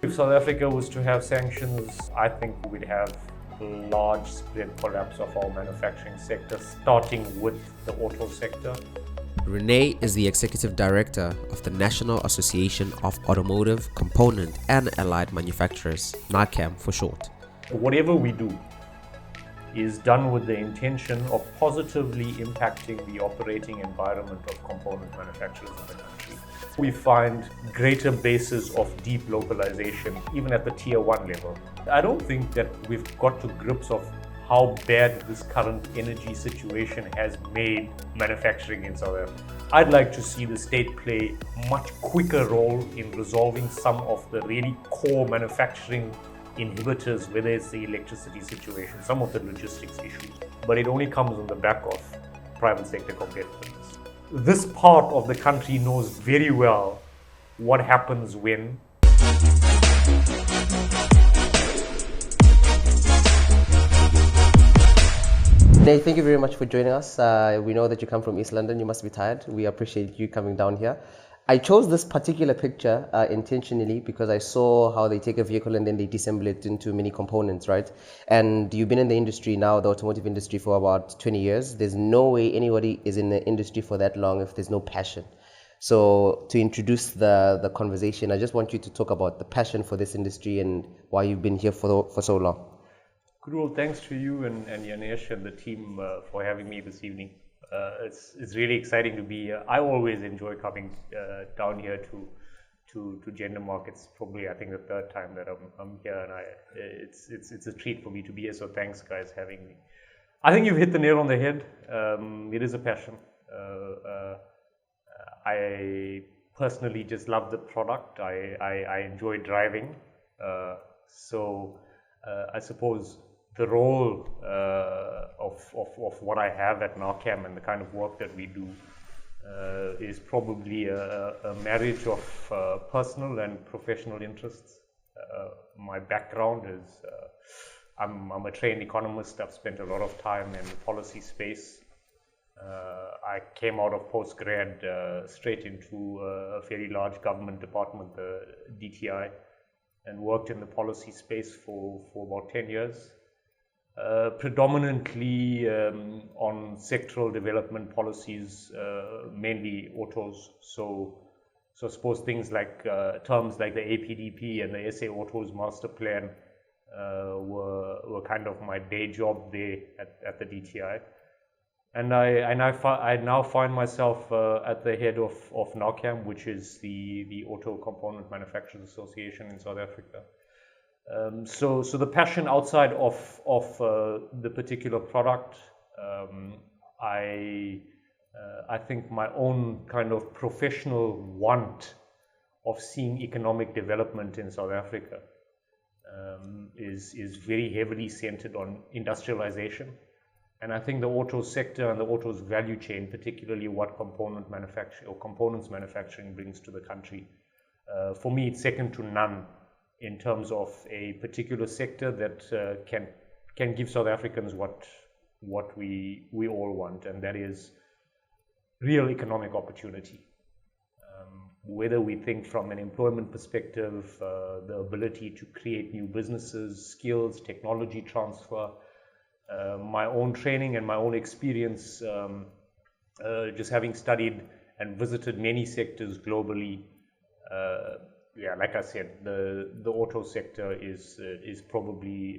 If South Africa was to have sanctions, I think we'd have large spread collapse of our manufacturing sector, starting with the auto sector. Renai is the Executive Director of the National Association of Automotive Component and Allied Manufacturers, NAACAM for short. Whatever we do is done with the intention of positively impacting the operating environment of component manufacturers in the country. We find greater bases of deep localization, even at the tier 1 level. I don't think that we've got to grips of how bad this current energy situation has made manufacturing in South Africa. I'd like to see the state play a much quicker role in resolving some of the really core manufacturing inhibitors, whether it's the electricity situation, some of the logistics issues, but it only comes on the back of private sector competitiveness. This part of the country knows very well what happens when Nay, thank you very much for joining us. We know that you come from East London. You must be tired. We appreciate you coming down here. I chose this particular picture intentionally because I saw how they take a vehicle and then they disassemble it into many components, right? And you've been in the industry now, the automotive industry, for about 20 years. There's no way anybody is in the industry for that long if there's no passion. So to introduce the conversation, I just want you to talk about the passion for this industry and why you've been here for so long. Goodwill, thanks to you and Yanesh and the team for having me this evening. It's really exciting to be here. I always enjoy coming down here to Gender Markets. Probably, I think, the third time that I'm here, and it's a treat for me to be here. So thanks, guys, having me. I think you've hit the nail on the head. It is a passion. I personally just love the product. I enjoy driving. So I suppose the role of what I have at NAACAM and the kind of work that we do is probably a marriage of personal and professional interests. My background is I'm a trained economist. I've spent a lot of time in the policy space. I came out of postgrad straight into a very large government department, the DTI, and worked in the policy space for about 10 years. Predominantly on sectoral development policies, mainly autos. So I suppose things like terms like the APDP and the SA Autos Masterplan were kind of my day job there at the DTI. And I now find myself at the head of NAACAM, which is the Auto Component Manufacturers Association in South Africa. So the passion outside of the particular product, I think my own kind of professional want of seeing economic development in South Africa is very heavily centered on industrialization. And I think the auto sector and the auto's value chain, particularly what components manufacturing brings to the country, for me it's second to none in terms of a particular sector that can give South Africans what we all want, and that is real economic opportunity. Whether we think from an employment perspective, the ability to create new businesses, skills, technology transfer, my own training and my own experience, just having studied and visited many sectors globally. Like I said, the auto sector is probably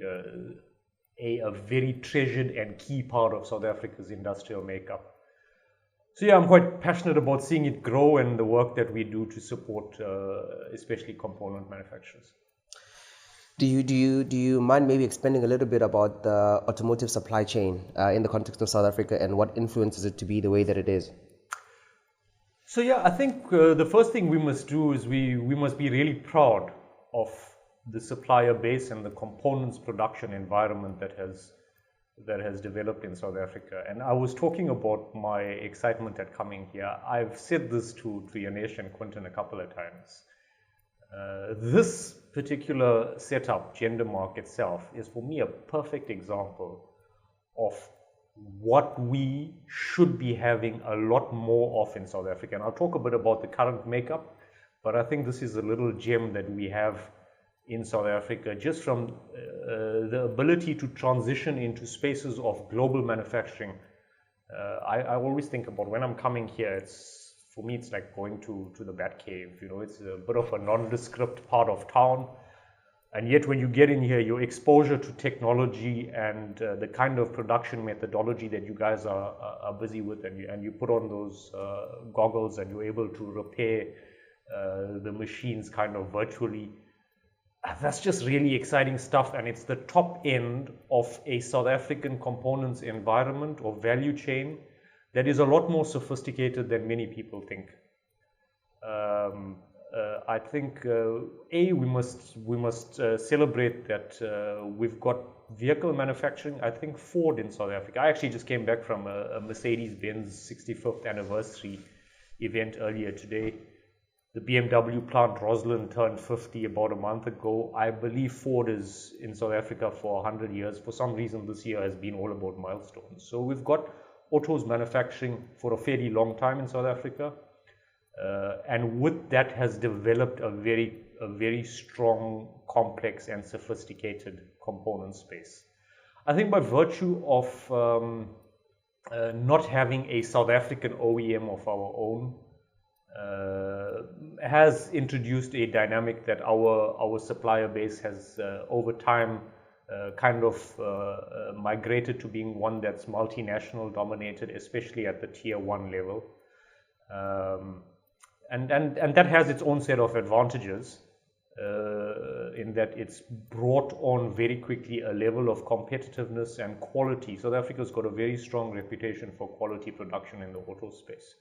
a very treasured and key part of South Africa's industrial makeup. So I'm quite passionate about seeing it grow and the work that we do to support, especially component manufacturers. Do you mind maybe expanding a little bit about the automotive supply chain in the context of South Africa and what influences it to be the way that it is? So I think the first thing we must do is we must be really proud of the supplier base and the components production environment that has developed in South Africa. And I was talking about my excitement at coming here. I've said this to Yanesh and Quentin a couple of times. This particular setup, Gender Mark itself, is for me a perfect example of what we should be having a lot more of in South Africa. And I'll talk a bit about the current makeup, but I think this is a little gem that we have in South Africa, just from the ability to transition into spaces of global manufacturing. I always think about when I'm coming here, for me it's like going to the Batcave. It's a bit of a nondescript part of town, and yet when you get in here, your exposure to technology and the kind of production methodology that you guys are busy with, and you put on those goggles and you're able to repair the machines kind of virtually. That's just really exciting stuff, and it's the top end of a South African components environment or value chain that is a lot more sophisticated than many people think. I think we must celebrate that we've got vehicle manufacturing. I think Ford in South Africa. I actually just came back from a Mercedes-Benz 65th anniversary event earlier today. The BMW plant Roslyn turned 50 about a month ago. I believe Ford is in South Africa for 100 years. For some reason, this year has been all about milestones. So we've got autos manufacturing for a fairly long time in South Africa. And with that has developed a very strong, complex and sophisticated component space. I think by virtue of not having a South African OEM of our own, has introduced a dynamic that our supplier base has over time kind of migrated to being one that's multinational dominated, especially at the tier 1 level. And that has its own set of advantages in that it's brought on very quickly a level of competitiveness and quality. South Africa's got a very strong reputation for quality production in the auto space.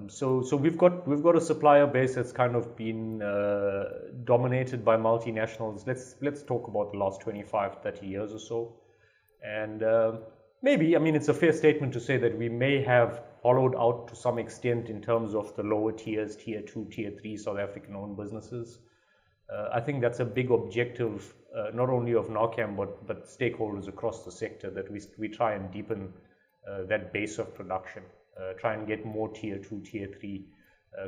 So we've got a supplier base that's kind of been dominated by multinationals. Let's talk about the last 25, 30 years or so. And maybe, I mean, it's a fair statement to say that we may have hollowed out to some extent in terms of the lower tiers, tier 2, tier 3 South African owned businesses. I think that's a big objective, not only of NAACAM, but stakeholders across the sector, that we try and deepen that base of production. Try and get more tier 2, tier 3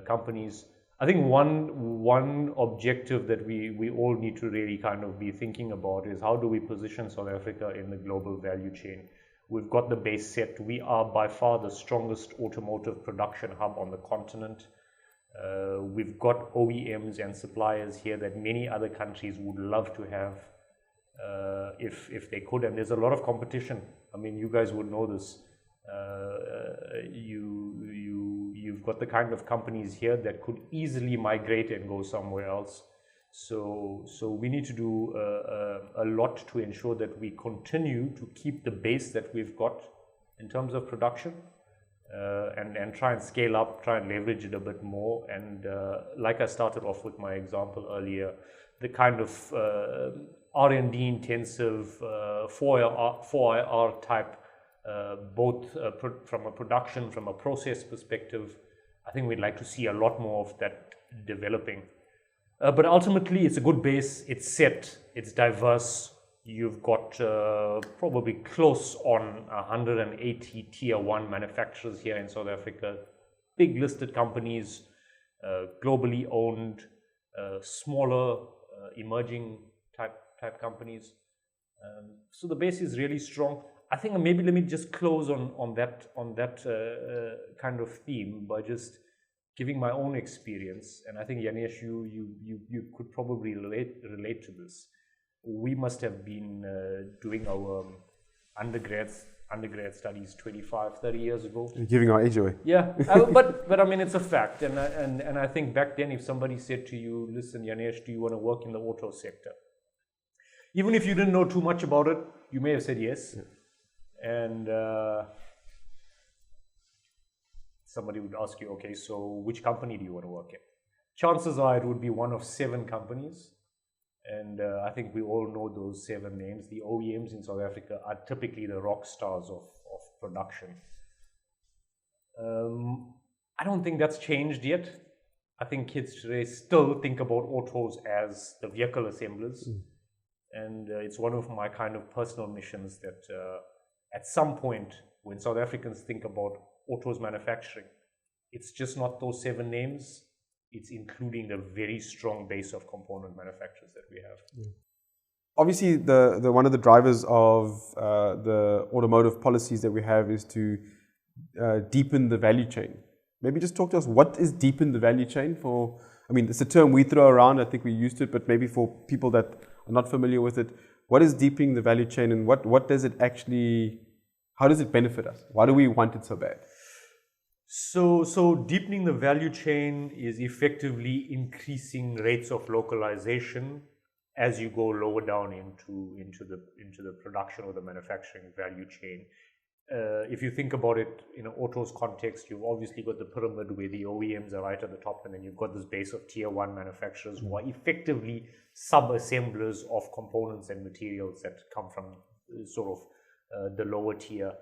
companies. I think one objective that we all need to really kind of be thinking about is how do we position South Africa in the global value chain. We've got the base set. We are by far the strongest automotive production hub on the continent. We've got OEMs and suppliers here that many other countries would love to have if they could, and there's a lot of competition. I mean, you guys would know this. You've got the kind of companies here that could easily migrate and go somewhere else. So we need to do a lot to ensure that we continue to keep the base that we've got in terms of production, and try and scale up, try and leverage it a bit more. And like I started off with my example earlier, the kind of R&D intensive 4IR type, both from a production, from a process perspective, I think we'd like to see a lot more of that developing. But ultimately, it's a good base, it's set, it's diverse. You've got probably close on 180 tier 1 manufacturers here in South Africa, big listed companies, globally owned, smaller, emerging type companies. So the base is really strong. I think maybe let me just close on that kind of theme by just giving my own experience, and I think Yanesh, you could probably relate to this. We must have been doing our undergrad studies 25, 30 years ago. You're giving our age away. Yeah, but I mean, it's a fact, and I think back then, if somebody said to you, "Listen, Yanesh, do you want to work in the auto sector?" Even if you didn't know too much about it, you may have said yes. Yeah. And somebody would ask you, okay, so which company do you want to work in? Chances are it would be one of 7 companies. And I think we all know those 7 names. The OEMs in South Africa are typically the rock stars of production. I don't think that's changed yet. I think kids today still think about autos as the vehicle assemblers. And it's one of my kind of personal missions that at some point, when South Africans think about autos manufacturing, it's just not those 7 names. it's including a very strong base of component manufacturers that we have. Obviously, the one of the drivers of the automotive policies that we have is to deepen the value chain. Maybe just talk to us, what is deepen the value chain for? I mean, it's a term we throw around, I think we used it, but maybe for people that are not familiar with it, what is deepening the value chain, and what does it actually, how does it benefit us? Why do we want it so bad? So deepening the value chain is effectively increasing rates of localization as you go lower down into the production or the manufacturing value chain. If you think about it in an autos context, you've obviously got the pyramid where the OEMs are right at the top, and then you've got this base of tier 1 manufacturers who are effectively sub-assemblers of components and materials that come from sort of the lower tier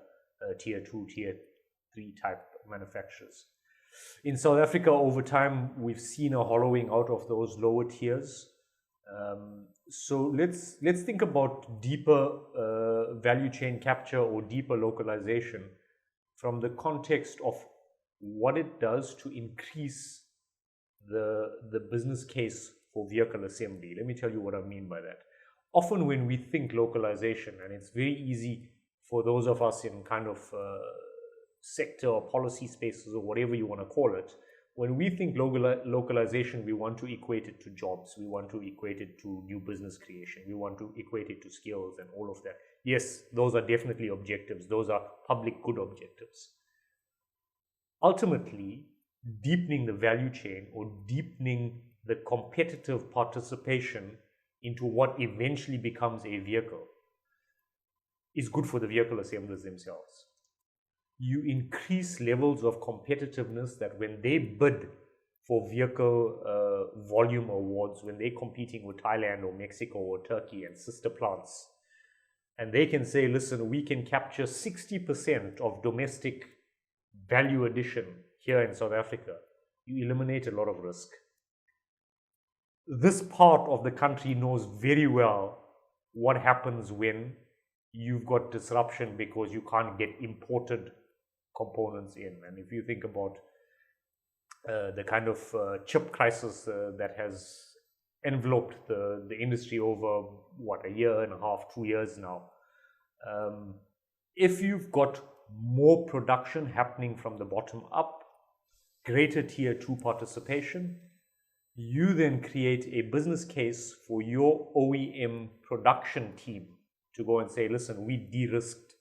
2, tier 3 type manufacturers. In South Africa, over time, we've seen a hollowing out of those lower tiers. So let's think about deeper value chain capture or deeper localization from the context of what it does to increase the business case for vehicle assembly. Let me tell you what I mean by that. Often when we think localization, and it's very easy for those of us in kind of sector or policy spaces or whatever you want to call it, when we think localization, we want to equate it to jobs, we want to equate it to new business creation, we want to equate it to skills and all of that. Yes, those are definitely objectives, those are public good objectives. Ultimately, deepening the value chain or deepening the competitive participation into what eventually becomes a vehicle is good for the vehicle assemblers themselves. You increase levels of competitiveness that when they bid for vehicle volume awards, when they're competing with Thailand or Mexico or Turkey and sister plants, and they can say, listen, we can capture 60% of domestic value addition here in South Africa, you eliminate a lot of risk. This part of the country knows very well what happens when you've got disruption because you can't get imported components in. And if you think about the kind of chip crisis that has enveloped the industry over, what, a year and a half, 2 years now, if you've got more production happening from the bottom up, greater tier 2 participation, you then create a business case for your OEM production team to go and say, listen, we de-risked.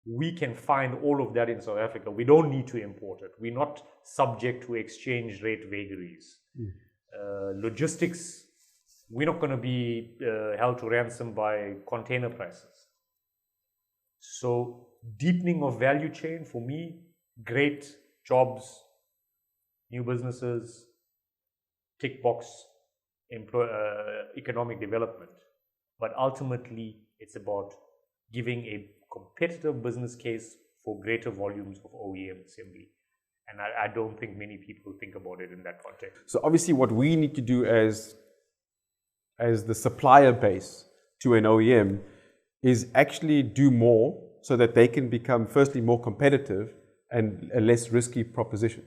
We can find all of that in South Africa. We don't need to import it. We're not subject to exchange rate vagaries. Logistics, we're not going to be held to ransom by container prices. So deepening of value chain, for me, great jobs, new businesses, tick box, economic development. But ultimately, it's about giving a competitive business case for greater volumes of OEM assembly. And I don't think many people think about it in that context. So obviously what we need to do as the supplier base to an OEM is actually do more so that they can become, firstly, more competitive and a less risky proposition.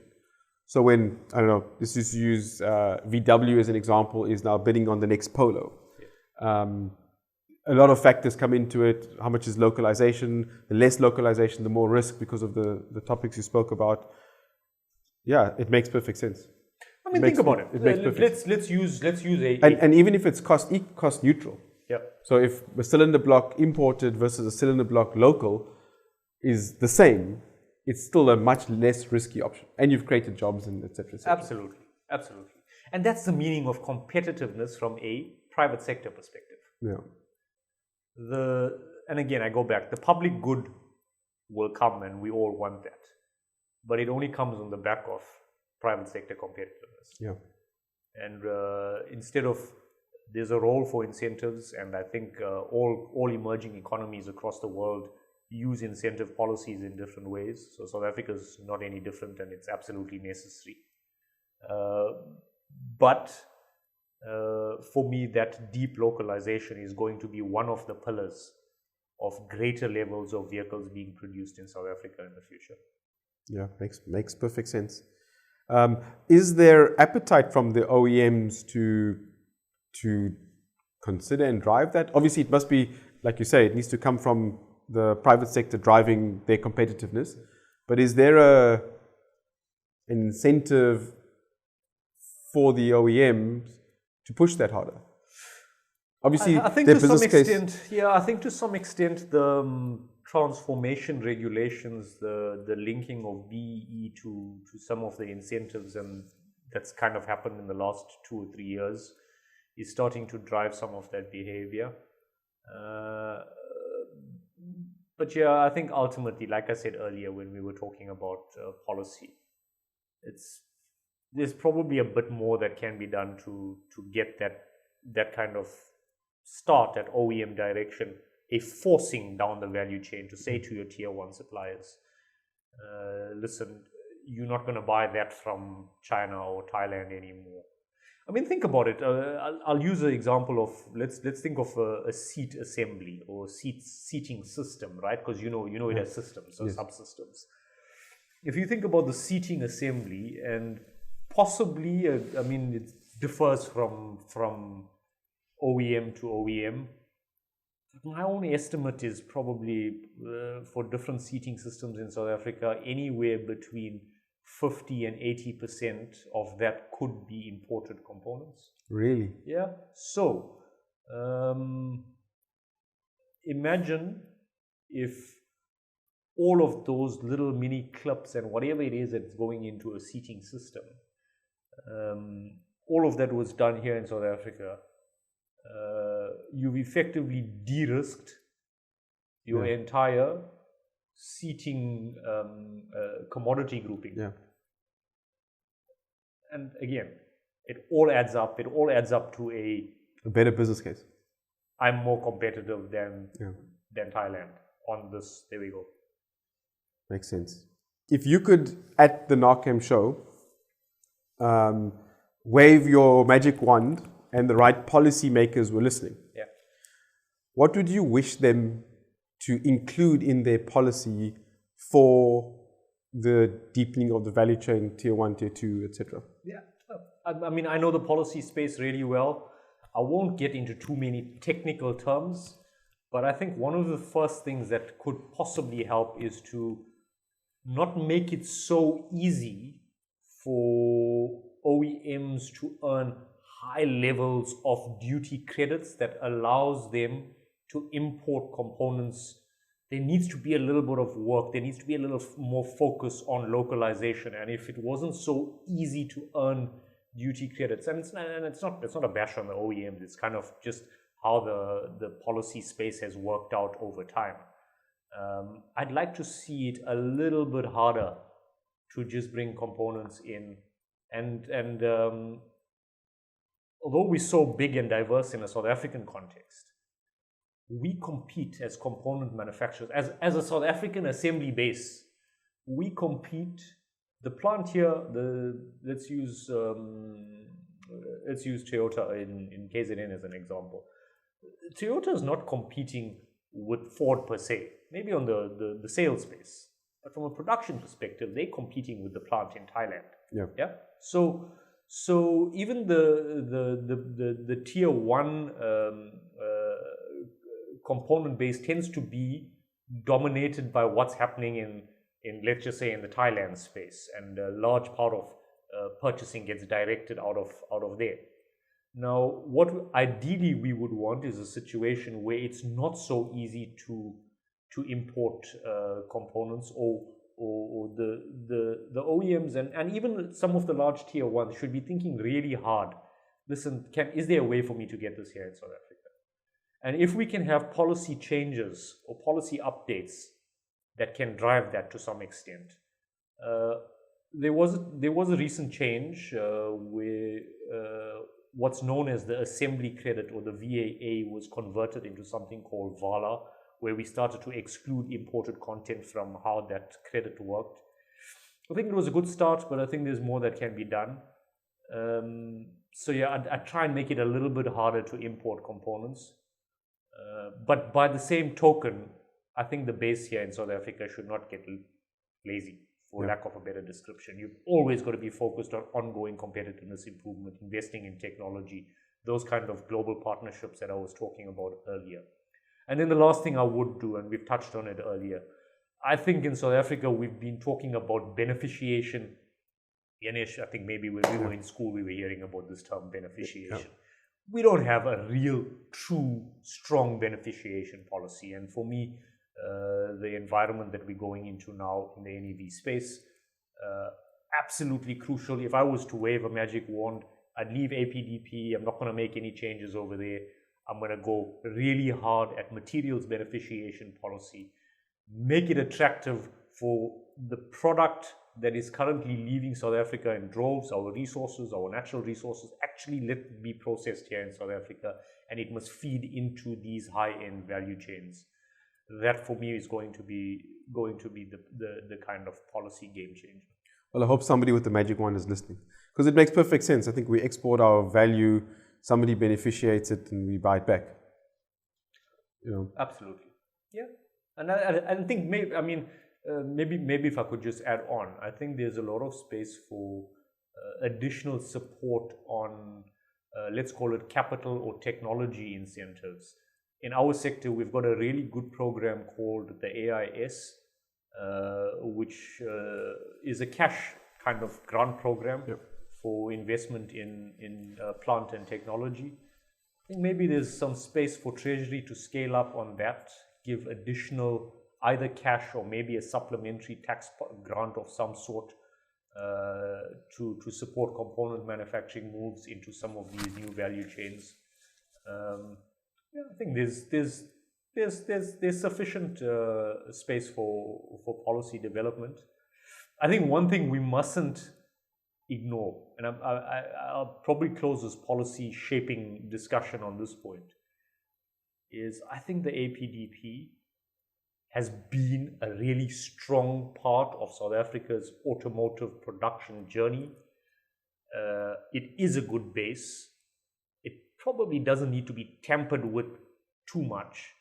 So when, I don't know, let's just use VW as an example, is now bidding on the next Polo. Yeah. A lot of factors come into it. How much is localization? The less localization, the more risk because of the topics you spoke about. Yeah, it makes perfect sense. I mean, think about it. Let's use a and even if it's cost neutral. Yeah. So if a cylinder block imported versus a cylinder block local is the same, it's still a much less risky option. And you've created jobs and et cetera, et cetera. Absolutely, absolutely. And that's the meaning of competitiveness from a private sector perspective. Yeah. And again, I go back, the public good will come and we all want that. But it only comes on the back of private sector competitiveness. Yeah. And instead of, there's a role for incentives, and I think all emerging economies across the world use incentive policies in different ways. So South Africa is not any different, and it's absolutely necessary. But for me, that deep localization is going to be one of the pillars of greater levels of vehicles being produced in South Africa in the future. Yeah, makes perfect sense. Is there appetite from the OEMs to consider and drive that? Obviously, it must be, like you say, it needs to come from the private sector driving their competitiveness. But is there an incentive for the OEMs to push that harder? Obviously, I think their to some business extent, case. yeah, I think to some extent the transformation regulations, the linking of BEE to some of the incentives, and that's kind of happened in the last 2 or 3 years, is starting to drive some of that behavior. But yeah, I think ultimately, like I said earlier when we were talking about policy, there's probably a bit more that can be done to get that kind of start at OEM direction, a forcing down the value chain to say to your tier 1 suppliers, listen, you're not going to buy that from China or Thailand anymore. I mean, think about it. I'll use an example of, let's think of a seat assembly or seating system, right? Because you know it has systems, so subsystems. If you think about the seating assembly, and possibly, I mean, it differs from OEM to OEM. My own estimate is probably for different seating systems in South Africa, anywhere between 50 and 80% of that could be imported components. Really? Yeah. So imagine if all of those little mini clips and whatever it is that's going into a seating system, all of that was done here in South Africa. You've effectively de-risked your entire seating commodity grouping. Yeah. And again, it all adds up. It all adds up to a better business case. I'm more competitive than Thailand on this. There we go. Makes sense. If you could, at the NAACAM show, wave your magic wand and the right policymakers were listening, what would you wish them to include in their policy for the deepening of the value chain, tier 1, tier 2, etc.? Yeah, I mean, I know the policy space really well. I won't get into too many technical terms, but I think one of the first things that could possibly help is to not make it so easy for OEMs to earn high levels of duty credits that allows them to import components. There needs to be a little bit of work. There needs to be a little more focus on localization. And if it wasn't so easy to earn duty credits, and it's not a bash on the OEMs, it's kind of just how the policy space has worked out over time. I'd like to see it a little bit harder to just bring components in. And although we're so big and diverse in a South African context, we compete as component manufacturers. As a South African assembly base, we compete. The plant here, let's use Toyota in KZN as an example. Toyota is not competing with Ford per se, maybe on the sales space, but from a production perspective, they're competing with the plant in Thailand. Yeah. So even the tier 1 component base tends to be dominated by what's happening in let's just say in the Thailand space, and a large part of purchasing gets directed out of there. Now, what ideally we would want is a situation where it's not so easy to import components, or the OEMs and even some of the large tier 1s should be thinking really hard. Listen, is there a way for me to get this here in South Africa? And if we can have policy changes or policy updates that can drive that to some extent. There was a recent change where what's known as the assembly credit, or the VAA, was converted into something called VALA, where we started to exclude imported content from how that credit worked. I think it was a good start, but I think there's more that can be done. So yeah, I'd try and make it a little bit harder to import components. But by the same token, I think the base here in South Africa should not get lazy for lack of a better description. You've always got to be focused on ongoing competitiveness improvement, investing in technology, those kind of global partnerships that I was talking about earlier. And then the last thing I would do, and we've touched on it earlier, I think in South Africa, we've been talking about beneficiation. Yanesh, I think maybe when we were in school, we were hearing about this term beneficiation. We don't have a real, true, strong beneficiation policy. And for me, the environment that we're going into now in the NEV space, absolutely crucial. If I was to wave a magic wand, I'd leave APDP. I'm not going to make any changes over there. I'm going to go really hard at materials beneficiation policy, make it attractive for the product that is currently leaving South Africa in droves, our resources, our natural resources, actually let it be processed here in South Africa, and it must feed into these high-end value chains. That for me is going to be the kind of policy game changer. Well, I hope somebody with the magic wand is listening, because it makes perfect sense. I think we export our value, somebody beneficiates it, and we buy it back. Absolutely, yeah. And I think maybe if I could just add on, I think there's a lot of space for additional support on, let's call it capital or technology incentives. In our sector, we've got a really good program called the AIS, which is a cash kind of grant program for investment in plant and technology. I think maybe there's some space for Treasury to scale up on that, give additional either cash or maybe a supplementary tax grant of some sort to support component manufacturing moves into some of these new value chains. I think there's sufficient space for policy development. I think one thing we mustn't ignore, and I'll probably close this policy shaping discussion on this point, is I think the APDP has been a really strong part of South Africa's automotive production journey. It is a good base. It probably doesn't need to be tampered with too much.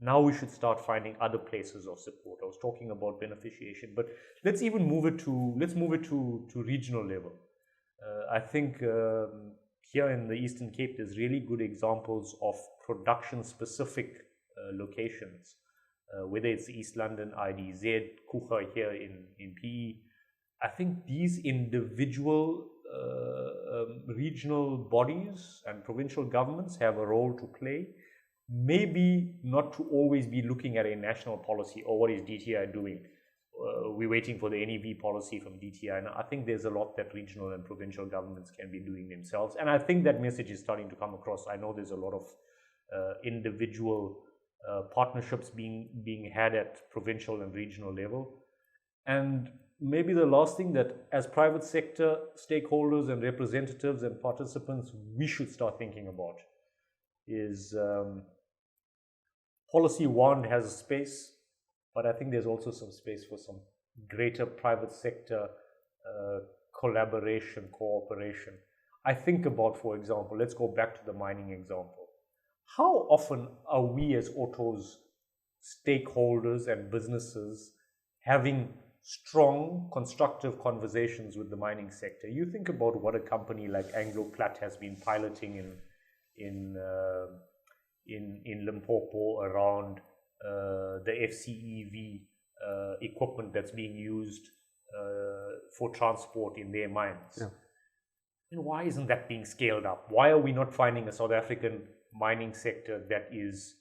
Now we should start finding other places of support. I was talking about beneficiation, but let's move it to regional level. I think here in the Eastern Cape, there's really good examples of production-specific locations. Whether it's East London, IDZ, Kucha here in PE, I think these individual regional bodies and provincial governments have a role to play. Maybe not to always be looking at a national policy or what is DTI doing. We're waiting for the NEV policy from DTI, and I think there's a lot that regional and provincial governments can be doing themselves. And I think that message is starting to come across. I know there's a lot of individual partnerships being had at provincial and regional level. And maybe the last thing that as private sector stakeholders and representatives and participants, we should start thinking about is policy wand has a space, but I think there's also some space for some greater private sector collaboration, cooperation. I think about, for example, let's go back to the mining example. How often are we as autos stakeholders and businesses having strong, constructive conversations with the mining sector? You think about what a company like Anglo Plat has been piloting in Limpopo around the FCEV equipment that's being used for transport in their mines. Yeah. And why isn't that being scaled up? Why are we not finding a South African mining sector that is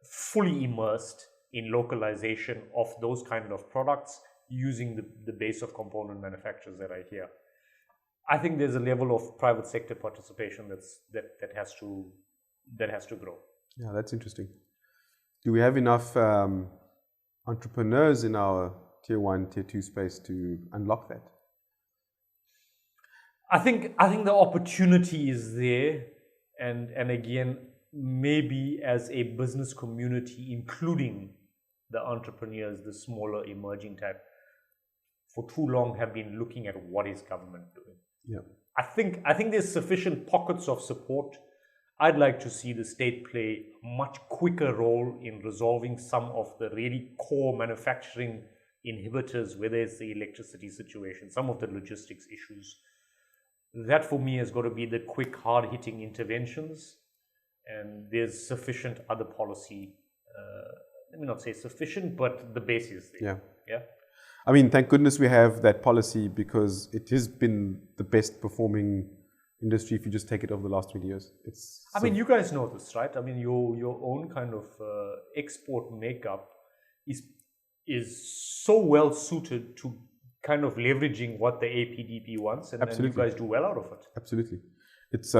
fully immersed in localization of those kind of products using the base of component manufacturers that are here? I think there's a level of private sector participation that has to grow. Yeah, that's interesting. Do we have enough entrepreneurs in our tier 1, tier 2 space to unlock that? I think the opportunity is there, and again, maybe as a business community, including the entrepreneurs, the smaller emerging type, for too long have been looking at what is government doing. Yeah. I think there's sufficient pockets of support. I'd like to see the state play a much quicker role in resolving some of the really core manufacturing inhibitors, whether it's the electricity situation, some of the logistics issues. That for me has got to be the quick, hard-hitting interventions, and there's sufficient other policy. Let me not say sufficient, but the base is there. Yeah. I mean, thank goodness we have that policy, because it has been the best performing industry if you just take it over the last 20 years. I mean, you guys know this, right? I mean, your own kind of export makeup is so well suited to kind of leveraging what the APDP wants, and you guys do well out of it. Absolutely. It's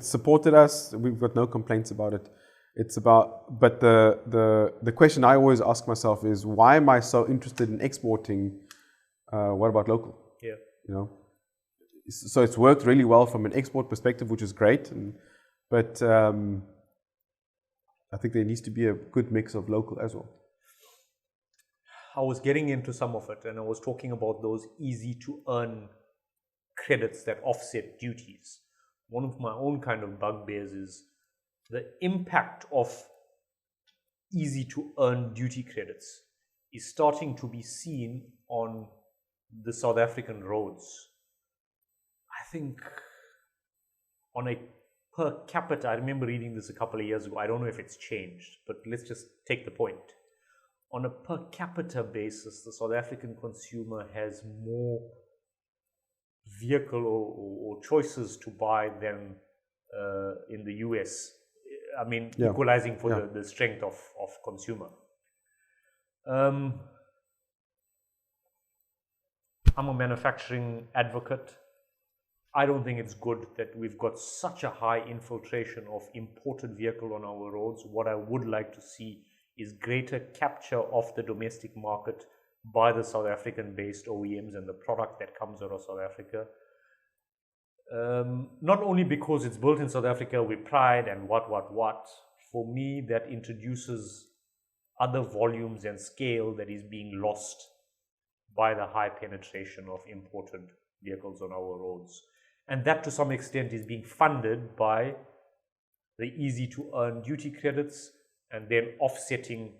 supported us. We've got no complaints about it. It's about, but the question I always ask myself is, why am I so interested in exporting? What about local? Yeah. You know, so it's worked really well from an export perspective, which is great. But I think there needs to be a good mix of local as well. I was getting into some of it, and I was talking about those easy to earn credits that offset duties. One of my own kind of bugbears is the impact of easy to earn duty credits is starting to be seen on the South African roads. I think on a per capita, I remember reading this a couple of years ago, I don't know if it's changed, but let's just take the point. On a per capita basis, the South African consumer has more vehicle or choices to buy than in the US. I mean, equalizing for the strength of consumer. I'm a manufacturing advocate. I don't think it's good that we've got such a high infiltration of imported vehicle on our roads. What I would like to see is greater capture of the domestic market by the South African-based OEMs and the product that comes out of South Africa. Not only because it's built in South Africa with pride and what. For me, that introduces other volumes and scale that is being lost by the high penetration of imported vehicles on our roads. And that to some extent is being funded by the easy to earn duty credits and then offsetting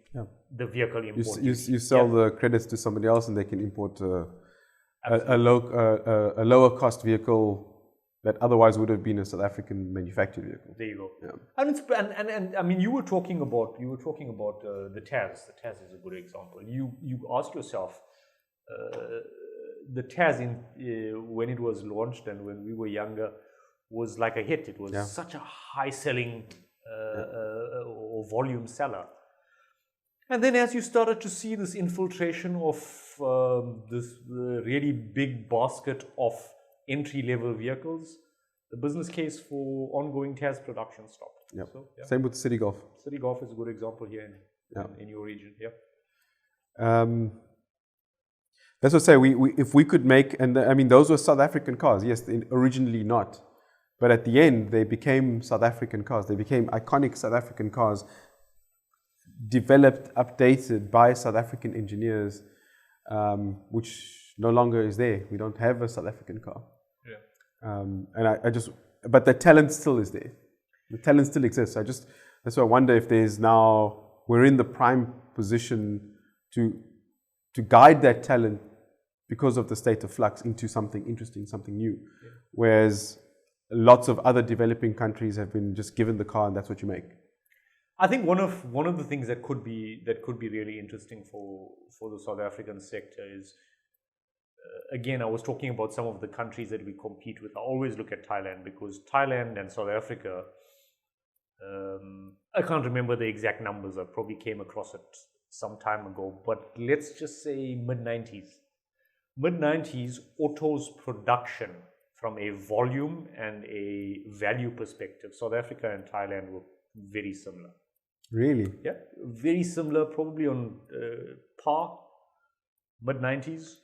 the vehicle import. You sell the credits to somebody else, and they can import a lower cost vehicle that otherwise would have been a South African manufactured vehicle. There you go. Yeah. And I mean, you were talking about the TAS. The TAS is a good example. You ask yourself, the TAS when it was launched and when we were younger was like a hit. It was such a high selling or volume seller. And then as you started to see this infiltration of this really big basket of entry-level vehicles, the business case for ongoing TAS production stopped. Yep. So, Same with City Golf. City Golf is a good example here in your region. That's what I say. If we could make, and I mean, those were South African cars. Yes, originally not. But at the end, they became South African cars. They became iconic South African cars, developed, updated by South African engineers, which no longer is there. We don't have a South African car. But the talent still is there. The talent still exists. That's why I wonder if we're in the prime position to guide that talent because of the state of flux into something interesting, something new. Whereas lots of other developing countries have been just given the car and that's what you make. I think one of the things that could be really interesting for the South African sector is, again, I was talking about some of the countries that we compete with. I always look at Thailand because Thailand and South Africa, I can't remember the exact numbers. I probably came across it some time ago, but let's just say mid-90s. Mid-90s, autos production from a volume and a value perspective, South Africa and Thailand were very similar. Really? Yeah, very similar, probably on par, mid-90s.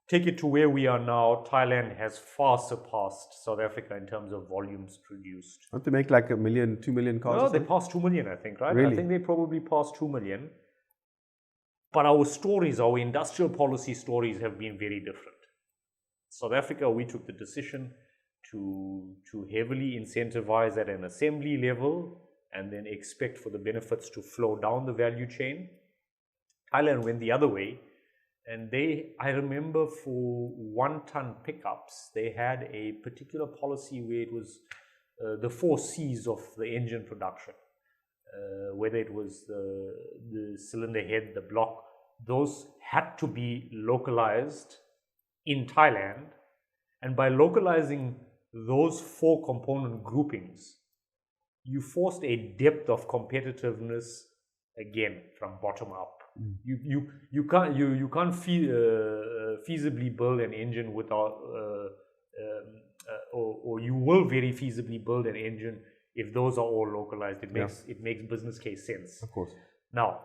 Take it to where we are now, Thailand has far surpassed South Africa in terms of volumes produced. Don't they make like 1 million, 2 million cars? No, they passed 2 million, I think, right? Really? I think they probably passed 2 million. But our stories, our industrial policy stories have been very different. South Africa, we took the decision to heavily incentivize at an assembly level and then expect for the benefits to flow down the value chain. Thailand went the other way And I remember for 1-ton pickups, they had a particular policy where it was the 4 C's of the engine production, whether it was the cylinder head, the block, those had to be localized in Thailand. And by localizing those 4 component groupings, you forced a depth of competitiveness again from bottom up. You can't feasibly build an engine without or you will very feasibly build an engine if those are all localized. It makes business case sense. Of course. Now,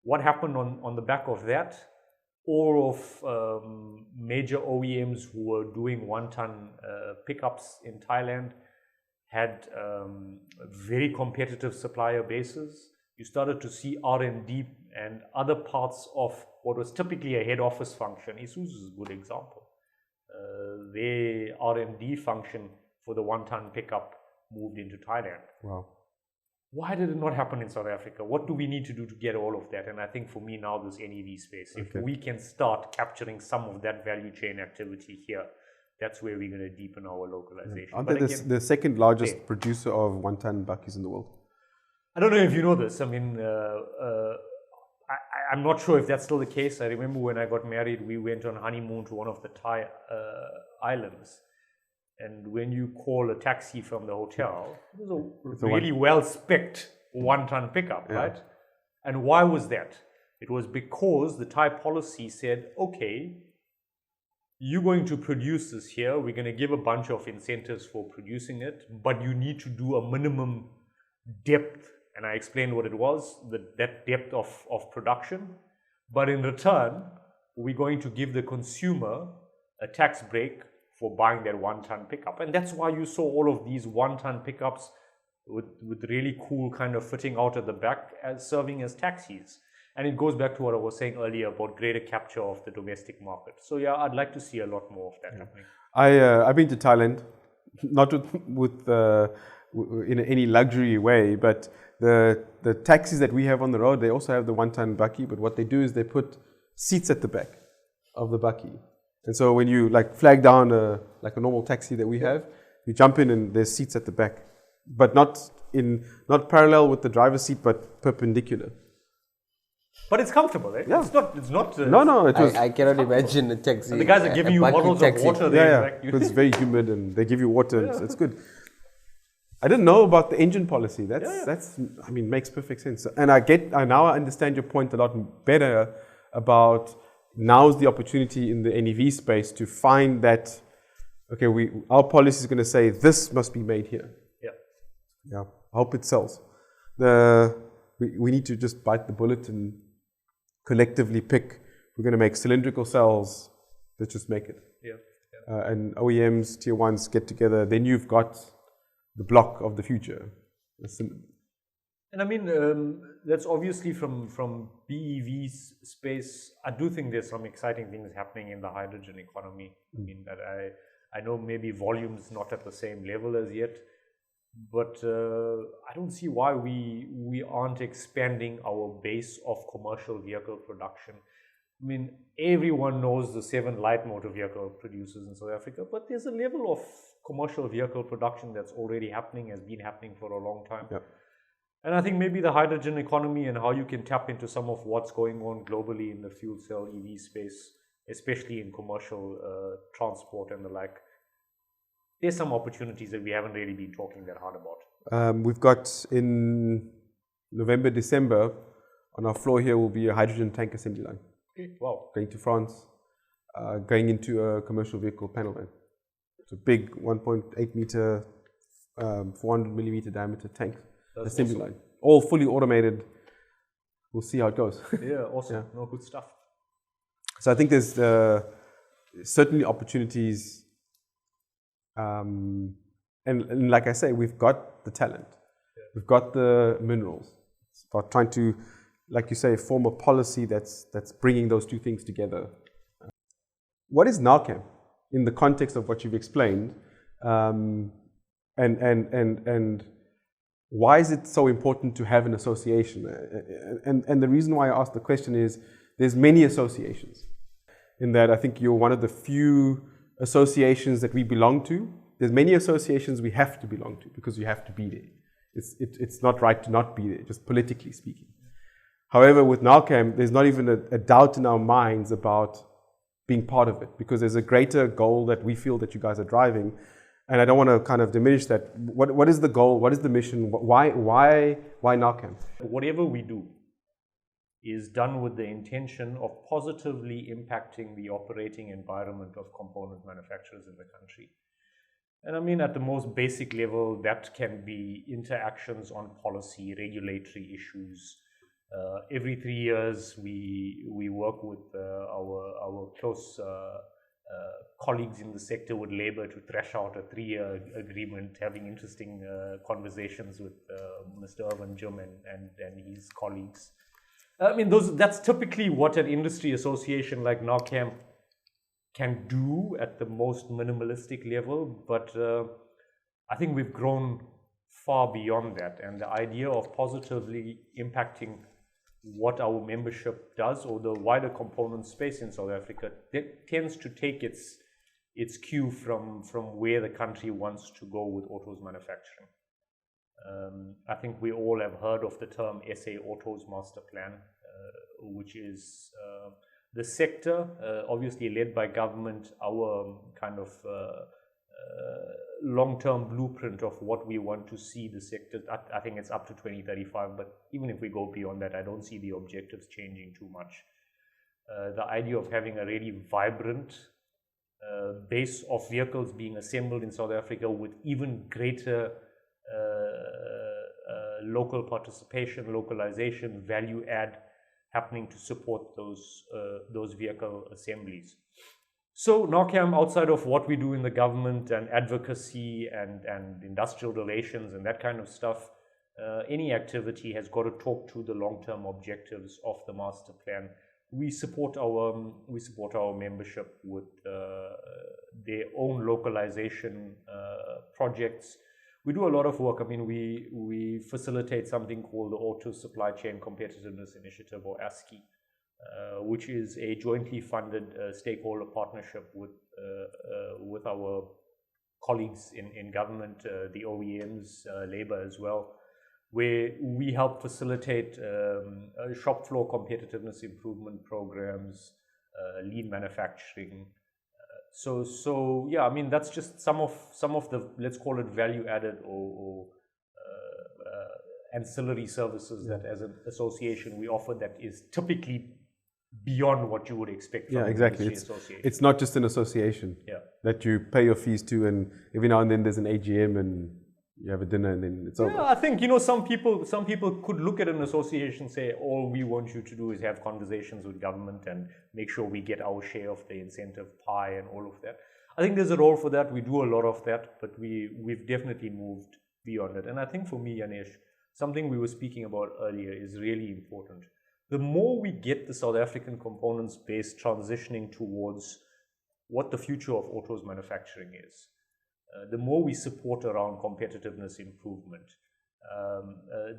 what happened on the back of that? All of major OEMs who were doing 1-ton pickups in Thailand had very competitive supplier bases. You started to see R&D and other parts of what was typically a head office function. Isuzu is a good example. Their R&D function for the 1-ton pickup moved into Thailand. Wow. Why did it not happen in South Africa? What do we need to do to get all of that? And I think for me now, this NEV space, if we can start capturing some of that value chain activity here, that's where we're going to deepen our localization. Aren't they the second largest producer of 1-ton buckies in the world? I don't know if you know this. I mean, I'm not sure if that's still the case. I remember when I got married, we went on honeymoon to one of the Thai islands. And when you call a taxi from the hotel, it was a really well-spec'd 1-ton pickup, right? And why was that? It was because the Thai policy said, okay, you're going to produce this here. We're going to give a bunch of incentives for producing it, but you need to do a minimum depth. And I explained what it was, that depth of production. But in return, we're going to give the consumer a tax break for buying that 1-ton pickup. And that's why you saw all of these 1-ton pickups with really cool kind of fitting out at the back as serving as taxis. And it goes back to what I was saying earlier about greater capture of the domestic market. So yeah, I'd like to see a lot more of that happening. I've been to Thailand, not in any luxury way, but the taxis that we have on the road, they also have the 1-ton bucky, but what they do is they put seats at the back of the bucky. And so when you flag down like a normal taxi that we have, you jump in and there's seats at the back, but not parallel with the driver's seat, but perpendicular. But it's comfortable, eh? Yeah. It's not. No. I cannot imagine a taxi. And the guys are giving you bottles of water there. Yeah. It's very humid and they give you water. And it's good. I didn't know about the engine policy. That's makes perfect sense. And now I understand your point a lot better about now's the opportunity in the NEV space to find that, okay, our policy is going to say this must be made here. Yeah. I hope it sells. We need to just bite the bullet and collectively pick. We're going to make cylindrical cells. Let's just make it. And OEMs, tier ones get together. Then you've got the block of the future. And I mean, that's obviously from BEV's space. I do think there's some exciting things happening in the hydrogen economy. I mean, that I know maybe volume's not at the same level as yet, but I don't see why we aren't expanding our base of commercial vehicle production. I mean, everyone knows the 7 light motor vehicle producers in South Africa, but there's a level of commercial vehicle production that's already happening, has been happening for a long time. And I think maybe the hydrogen economy and how you can tap into some of what's going on globally in the fuel cell EV space, especially in commercial transport and the like, there's some opportunities that we haven't really been talking that hard about. We've got in November, December, on our floor here will be a hydrogen tank assembly line. Okay, wow. Going to France, going into a commercial vehicle panel van. It's a big 1.8 meter, 400 millimeter diameter tank. That's assembly awesome. line, all fully automated. We'll see how it goes. Yeah, awesome. No, good stuff. So I think there's certainly opportunities, and like I say, we've got the talent, we've got the minerals. It's about trying to, like you say, form a policy that's bringing those two things together. What is NAACAM in the context of what you've explained, and why is it so important to have an association? And the reason why I asked the question is there's many associations. in that I think you're one of the few associations that we belong to. There's many associations we have to belong to because you have to be there. It's not right to not be there, just politically speaking. However, with NAACAM, there's not even a doubt in our minds about being part of it, because there's a greater goal that we feel that you guys are driving. And I don't want to kind of diminish that. What is the goal? What is the mission? Why NAACAM? Whatever we do is done with the intention of positively impacting the operating environment of component manufacturers in the country. And I mean, at the most basic level, that can be interactions on policy, regulatory issues. Every 3 years, we work with our close colleagues in the sector with labor to thrash out a 3-year agreement, having interesting conversations with Mr. Irvin Jim and his colleagues. I mean, that's typically what an industry association like NAACAM can do at the most minimalistic level, but I think we've grown far beyond that, and the idea of positively impacting what our membership does, or the wider component space in South Africa, that tends to take its cue from where the country wants to go with autos manufacturing. I think we all have heard of the term SA Autos Masterplan, which is the sector, obviously led by government, our kind of long-term blueprint of what we want to see the sector. I think it's up to 2035, but even if we go beyond that, I don't see the objectives changing too much. The idea of having a really vibrant base of vehicles being assembled in South Africa with even greater local participation, localization, value add happening to support those vehicle assemblies. So NAACAM, outside of what we do in the government and advocacy and industrial relations and that kind of stuff, any activity has got to talk to the long-term objectives of the master plan. We support our membership with their own localization projects. We do a lot of work. I mean, we facilitate something called the Auto Supply Chain Competitiveness Initiative, or ASCII, which is a jointly funded stakeholder partnership with our colleagues in government, the OEMs, labor as well, where we help facilitate shop floor competitiveness improvement programs, lean manufacturing. So yeah, I mean, that's just some of the, let's call it value added or ancillary services that as an association we offer, that is typically beyond what you would expect from an industry association. It's not just an association that you pay your fees to, and every now and then there's an AGM and you have a dinner and then it's over. Yeah, I think, some people could look at an association and say, all we want you to do is have conversations with government and make sure we get our share of the incentive pie and all of that. I think there's a role for that. We do a lot of that, but we've definitely moved beyond it. And I think for me, Yanesh, something we were speaking about earlier is really important. The more we get the South African components base transitioning towards what the future of autos manufacturing is, the more we support around competitiveness improvement,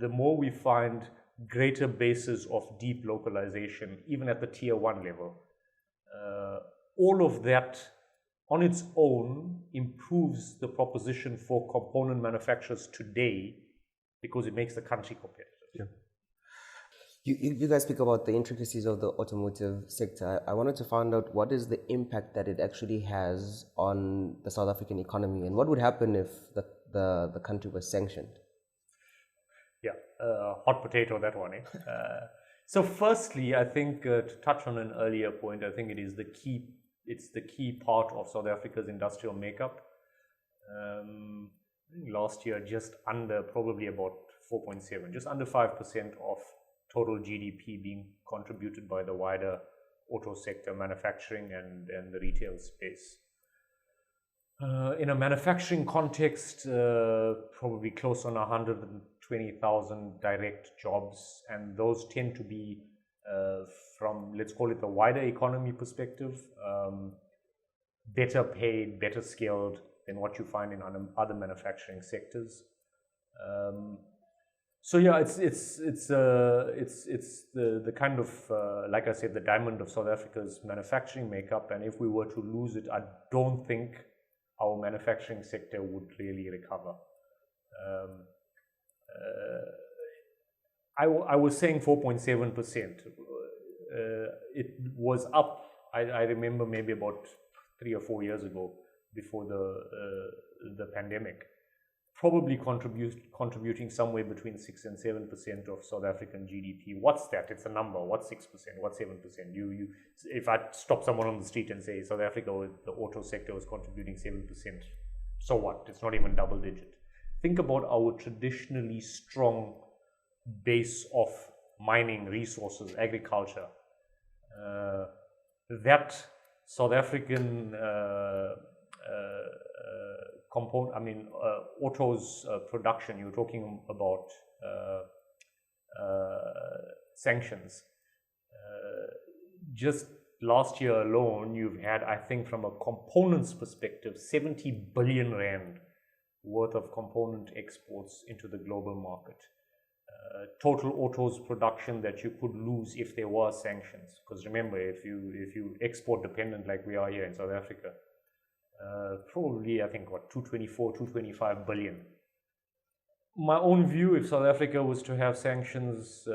the more we find greater bases of deep localization, even at the tier 1 level. All of that on its own improves the proposition for component manufacturers today, because it makes the country competitive. Yeah. You guys speak about the intricacies of the automotive sector. I wanted to find out, what is the impact that it actually has on the South African economy, and what would happen if the country was sanctioned? Yeah, hot potato, that one. So firstly, I think to touch on an earlier point, I think it's the key part of South Africa's industrial makeup. Last year, just under, probably about 4.7, just under 5% of total GDP being contributed by the wider auto sector, manufacturing and the retail space. In a manufacturing context, probably close on 120,000 direct jobs, and those tend to be from, let's call it the wider economy perspective, better paid, better skilled than what you find in other manufacturing sectors. So yeah, it's the kind of like I said, the diamond of South Africa's manufacturing makeup, and if we were to lose it, I don't think our manufacturing sector would really recover. I was saying 4.7%. It was up. I remember maybe about 3 or 4 years ago, before the pandemic. Probably contributing somewhere between 6 and 7% of South African GDP. What's that? It's a number. What's 6%? What's 7%? If I stop someone on the street and say South Africa, the auto sector was contributing 7%, so what? It's not even double digit. Think about our traditionally strong base of mining resources, agriculture. That South African autos production, you're talking about sanctions. Just last year alone, you've had, I think, from a components perspective, 70 billion rand worth of component exports into the global market. Total autos production that you could lose if there were sanctions. Because remember, if you export dependent like we are here in South Africa, probably, I think, 224, 225 billion. My own view, if South Africa was to have sanctions,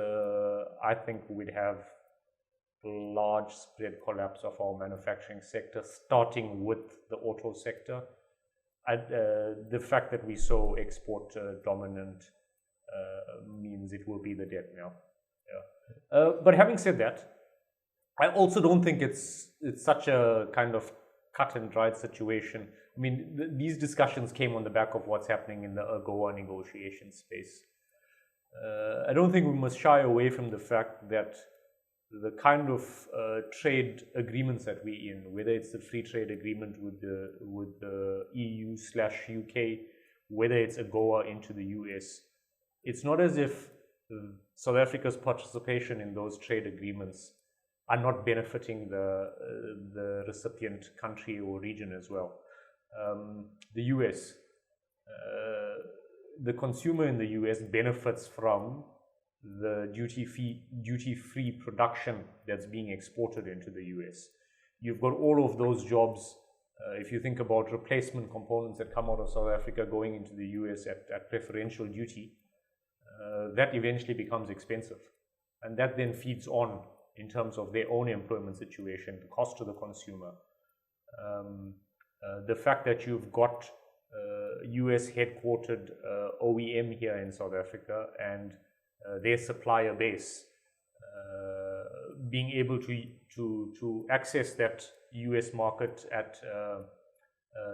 I think we'd have a large spread collapse of our manufacturing sector, starting with the auto sector. The fact that we're so export dominant means it will be the death now. Yeah. But having said that, I also don't think it's such a kind of cut and dried situation. I mean, these discussions came on the back of what's happening in the AGOA negotiation space. I don't think we must shy away from the fact that the kind of trade agreements that we're in, whether it's the free trade agreement with the EU/UK, whether it's AGOA into the US, it's not as if South Africa's participation in those trade agreements are not benefiting the recipient country or region as well. The US, the consumer in the US benefits from the duty-free production that's being exported into the US. You've got all of those jobs. If you think about replacement components that come out of South Africa going into the US at preferential duty, that eventually becomes expensive. And that then feeds on in terms of their own employment situation, the cost to the consumer. The fact that you've got US headquartered OEM here in South Africa and their supplier base being able to access that US market at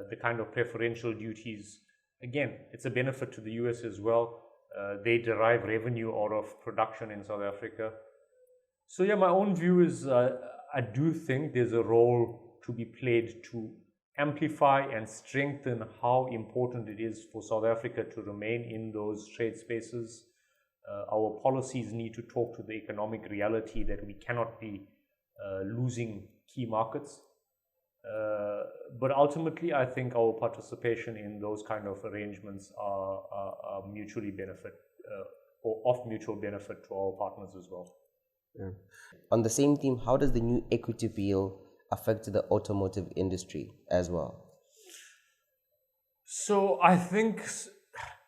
the kind of preferential duties, again, it's a benefit to the US as well. They derive revenue out of production in South Africa. So yeah, my own view is I do think there's a role to be played to amplify and strengthen how important it is for South Africa to remain in those trade spaces. Our policies need to talk to the economic reality that we cannot be losing key markets. But ultimately, I think our participation in those kind of arrangements are mutually benefit or of mutual benefit to our partners as well. Yeah. On the same theme, how does the new equity bill affect the automotive industry as well? So I think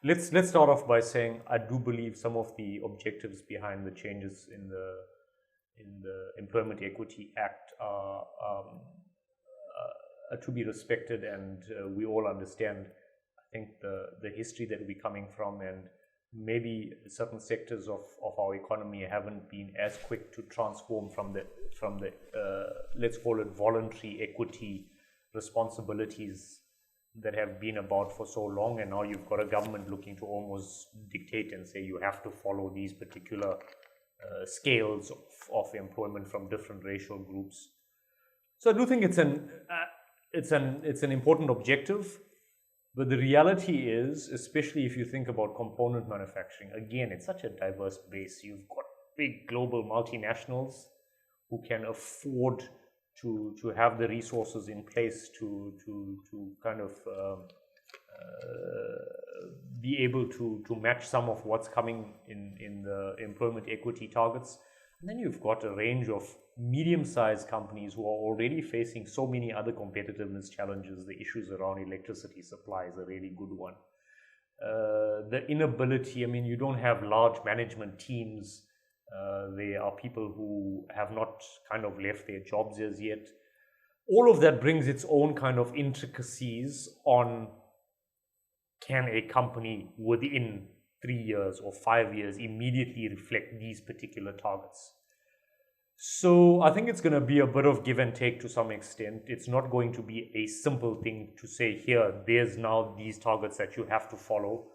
let's start off by saying I do believe some of the objectives behind the changes in the Employment Equity Act are to be respected, and we all understand, I think, the history that we're coming from, and maybe certain sectors of our economy haven't been as quick to transform from the let's call it voluntary equity responsibilities that have been about for so long, and now you've got a government looking to almost dictate and say you have to follow these particular scales of employment from different racial groups. So I do think it's an important objective. But the reality is, especially if you think about component manufacturing, again, it's such a diverse base. You've got big global multinationals who can afford to have the resources in place to kind of be able to match some of what's coming in the employment equity targets. And then you've got a range of medium-sized companies who are already facing so many other competitiveness challenges. The issues around electricity supply is a really good one. The inability, I mean, you don't have large management teams. There are people who have not kind of left their jobs as yet. All of that brings its own kind of intricacies on, can a company within 3 years or 5 years immediately reflect these particular targets? So I think it's going to be a bit of give and take to some extent. It's not going to be a simple thing to say, here, there's now these targets that you have to follow.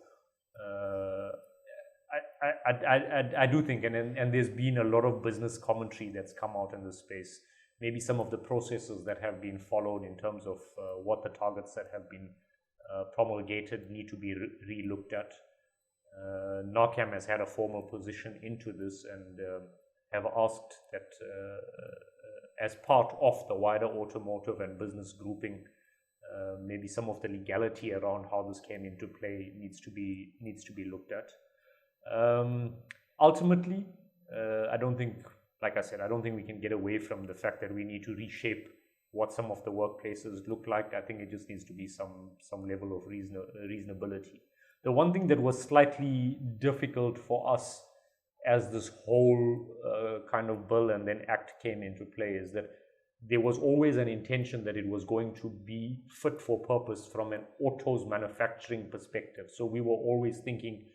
I do think, and there's been a lot of business commentary that's come out in this space. Maybe some of the processes that have been followed in terms of what the targets that have been promulgated need to be re-looked at. NAACAM has had a formal position into this and have asked that as part of the wider automotive and business grouping, maybe some of the legality around how this came into play needs to be looked at. Ultimately, I don't think, like I said, I don't think we can get away from the fact that we need to reshape what some of the workplaces look like. I think it just needs to be some level of reasonability. The one thing that was slightly difficult for us as this whole kind of bill and then act came into play is that there was always an intention that it was going to be fit for purpose from an autos manufacturing perspective. So we were always thinking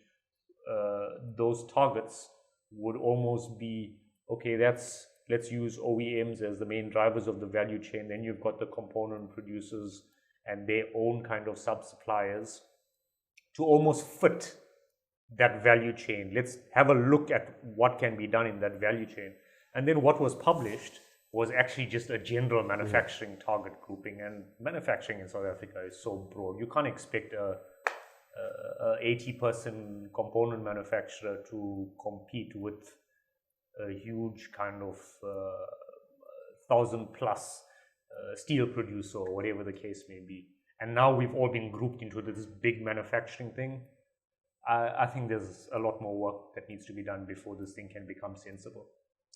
those targets would almost be, okay, let's use OEMs as the main drivers of the value chain. Then you've got the component producers and their own kind of sub-suppliers to almost fit that value chain. Let's have a look at what can be done in that value chain. And then what was published was actually just a general manufacturing target grouping. And manufacturing in South Africa is so broad. You can't expect a 80-person component manufacturer to compete with a huge kind of 1,000-plus steel producer or whatever the case may be. And now we've all been grouped into this big manufacturing thing. I think there's a lot more work that needs to be done before this thing can become sensible.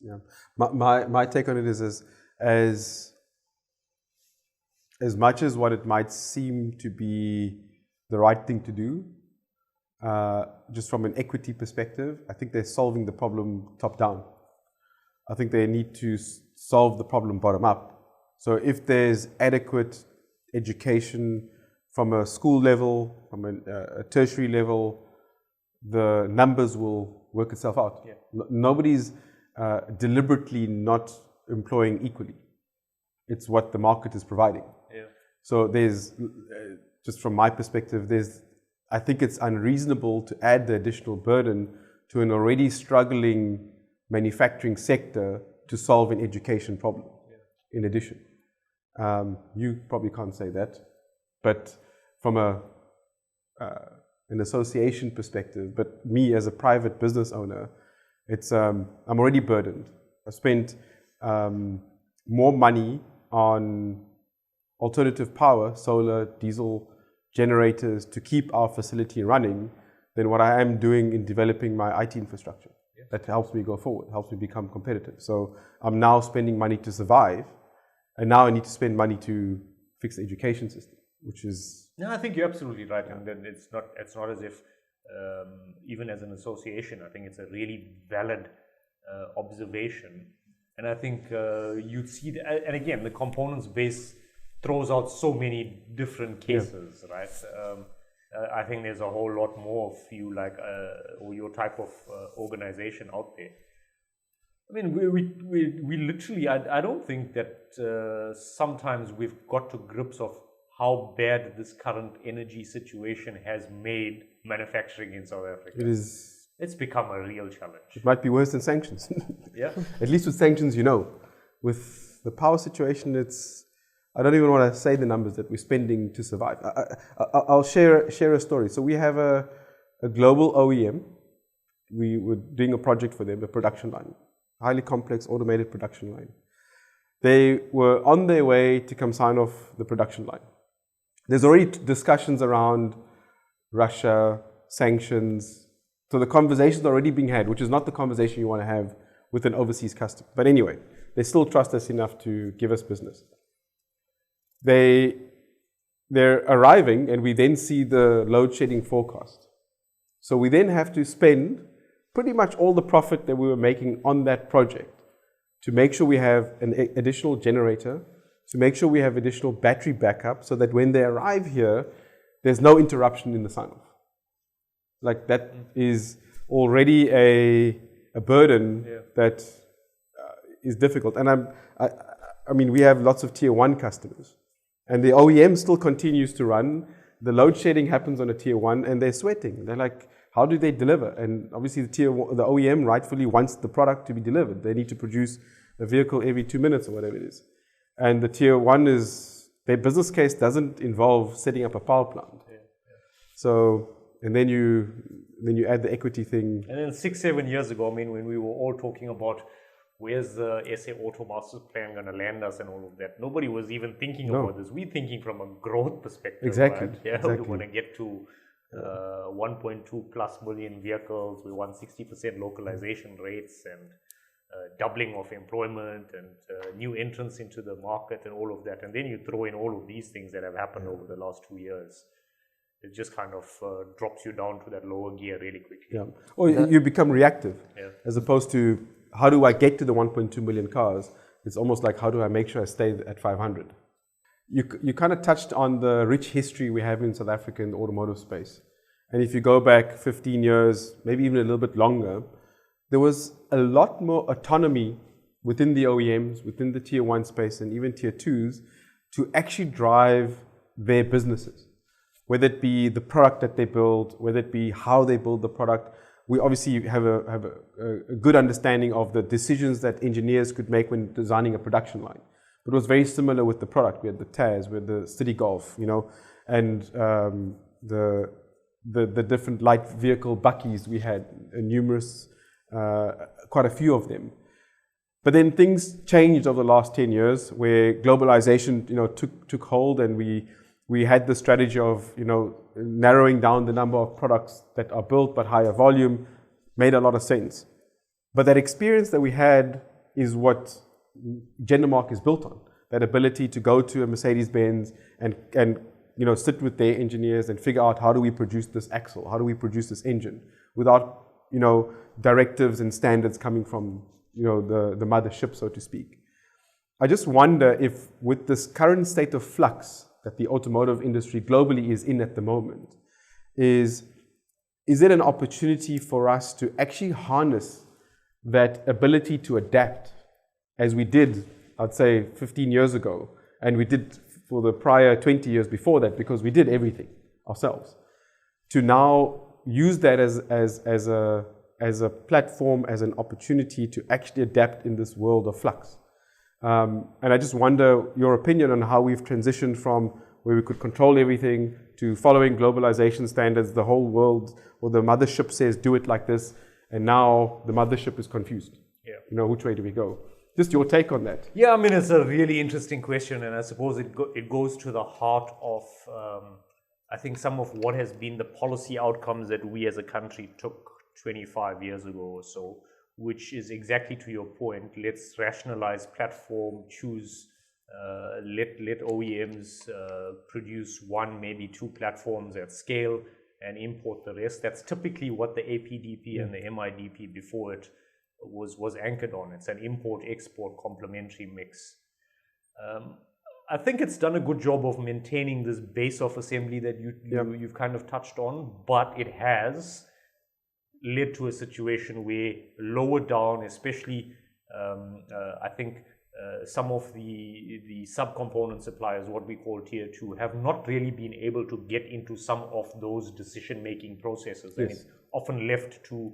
Yeah, my take on it is as much as what it might seem to be the right thing to do, just from an equity perspective, I think they're solving the problem top down. I think they need to solve the problem bottom up. So if there's adequate education from a school level, from a tertiary level, the numbers will work itself out. Yeah. Nobody's deliberately not employing equally. It's what the market is providing. Yeah. So there's, just from my perspective, I think it's unreasonable to add the additional burden to an already struggling manufacturing sector to solve an education problem. Yeah. In addition. You probably can't say that, but from an association perspective, but me as a private business owner, it's I'm already burdened. I've spent more money on alternative power, solar, diesel generators to keep our facility running than what I am doing in developing my IT infrastructure. Yeah. That helps me go forward, helps me become competitive. So I'm now spending money to survive, and now I need to spend money to fix the education system, which is... No, I think you're absolutely right. And then it's not as if, even as an association, I think it's a really valid observation. And I think you'd see, and again, the components base throws out so many different cases, yeah. Right? I think there's a whole lot more of you like, or your type of organization out there. I mean, we literally, I don't think that sometimes we've got to grips of how bad this current energy situation has made manufacturing in South Africa. It's become a real challenge. It might be worse than sanctions. Yeah. At least with sanctions, you know. With the power situation, I don't even want to say the numbers that we're spending to survive. I'll share a story. So we have a global OEM. We were doing a project for them, a production line. Highly complex automated production line. They were on their way to come sign off the production line. there's already discussions around Russia, sanctions. So the conversation's already being had, which is not the conversation you want to have with an overseas customer. But anyway, they still trust us enough to give us business. They're arriving, and we then see the load shedding forecast. So we then have to spend pretty much all the profit that we were making on that project to make sure we have an additional generator, to make sure we have additional battery backup, so that when they arrive here, there's no interruption in the sign-off. Like, that is already a burden that is difficult. And I mean, we have lots of tier 1 customers, and the OEM still continues to run. The load shedding happens on a tier 1, and they're sweating. They're like, how do they deliver? And obviously the OEM rightfully wants the product to be delivered. They need to produce a vehicle every 2 minutes or whatever it is. And the tier 1 their business case doesn't involve setting up a power plant. So, and then you add the equity thing. And then 6-7 years ago, I mean, when we were all talking about where's the SA Auto Masterplan going to land us and all of that, nobody was even thinking about this. We're thinking from a growth perspective. Exactly. Right? Yeah, exactly. we want to get to 1.2+ million vehicles. We want 60% localization rates and doubling of employment and new entrants into the market and all of that. And then you throw in all of these things that have happened over the last 2 years. It just kind of drops you down to that lower gear really quickly. Yeah. Or you become reactive, as opposed to how do I get to the 1.2 million cars? It's almost like, how do I make sure I stay at 500? You kind of touched on the rich history we have in South Africa in the automotive space. And if you go back 15 years, maybe even a little bit longer, there was a lot more autonomy within the OEMs, within the tier 1 space and even tier 2s to actually drive their businesses. Whether it be the product that they build, whether it be how they build the product. We obviously have a good understanding of the decisions that engineers could make when designing a production line. But it was very similar with the product. We had the TAS, we had the City Golf, and the different light vehicle buckies we had, numerous, quite a few of them. But then things changed over the last 10 years where globalization, took hold, and we had the strategy of, narrowing down the number of products that are built but higher volume. Made a lot of sense. But that experience that we had is what Gendermark is built on. That ability to go to a Mercedes-Benz and sit with their engineers and figure out, how do we produce this axle? How do we produce this engine? Without, directives and standards coming from, the mothership, so to speak. I just wonder if, with this current state of flux that the automotive industry globally is in at the moment, is it an opportunity for us to actually harness that ability to adapt, as we did, I'd say, 15 years ago, and we did for the prior 20 years before that, because we did everything ourselves, to now use that as a platform, as an opportunity to actually adapt in this world of flux. And I just wonder your opinion on how we've transitioned from where we could control everything to following globalization standards. The whole world, or the mothership, says do it like this, and now the mothership is confused. Yeah. Which way do we go? Just your take on that. Yeah, I mean, it's a really interesting question, and I suppose it goes to the heart of, I think, some of what has been the policy outcomes that we as a country took 25 years ago or so, which is exactly to your point. Let's rationalize platform, choose, let OEMs produce 1, maybe 2 platforms at scale and import the rest. That's typically what the APDP and the MIDP before it was anchored on. It's an import-export complementary mix. I think it's done a good job of maintaining this base of assembly that you've kind of touched on, but it has led to a situation where lower down, especially I think some of the subcomponent suppliers, what we call tier 2, have not really been able to get into some of those decision-making processes. And it's often left to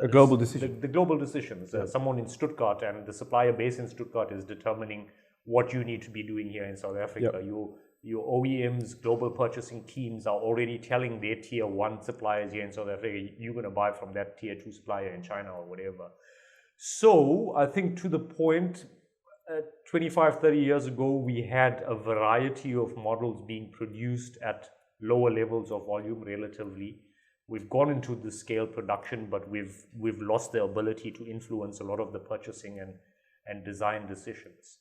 a global decision. The global decisions. Someone in Stuttgart, and the supplier base in Stuttgart is determining what you need to be doing here in South Africa. Your OEMs, global purchasing teams are already telling their tier 1 suppliers here in South Africa, you're going to buy from that tier 2 supplier in China or whatever. So I think, to the point, 25, 30 years ago, we had a variety of models being produced at lower levels of volume relatively. We've gone into the scale production, but we've lost the ability to influence a lot of the purchasing and design decisions.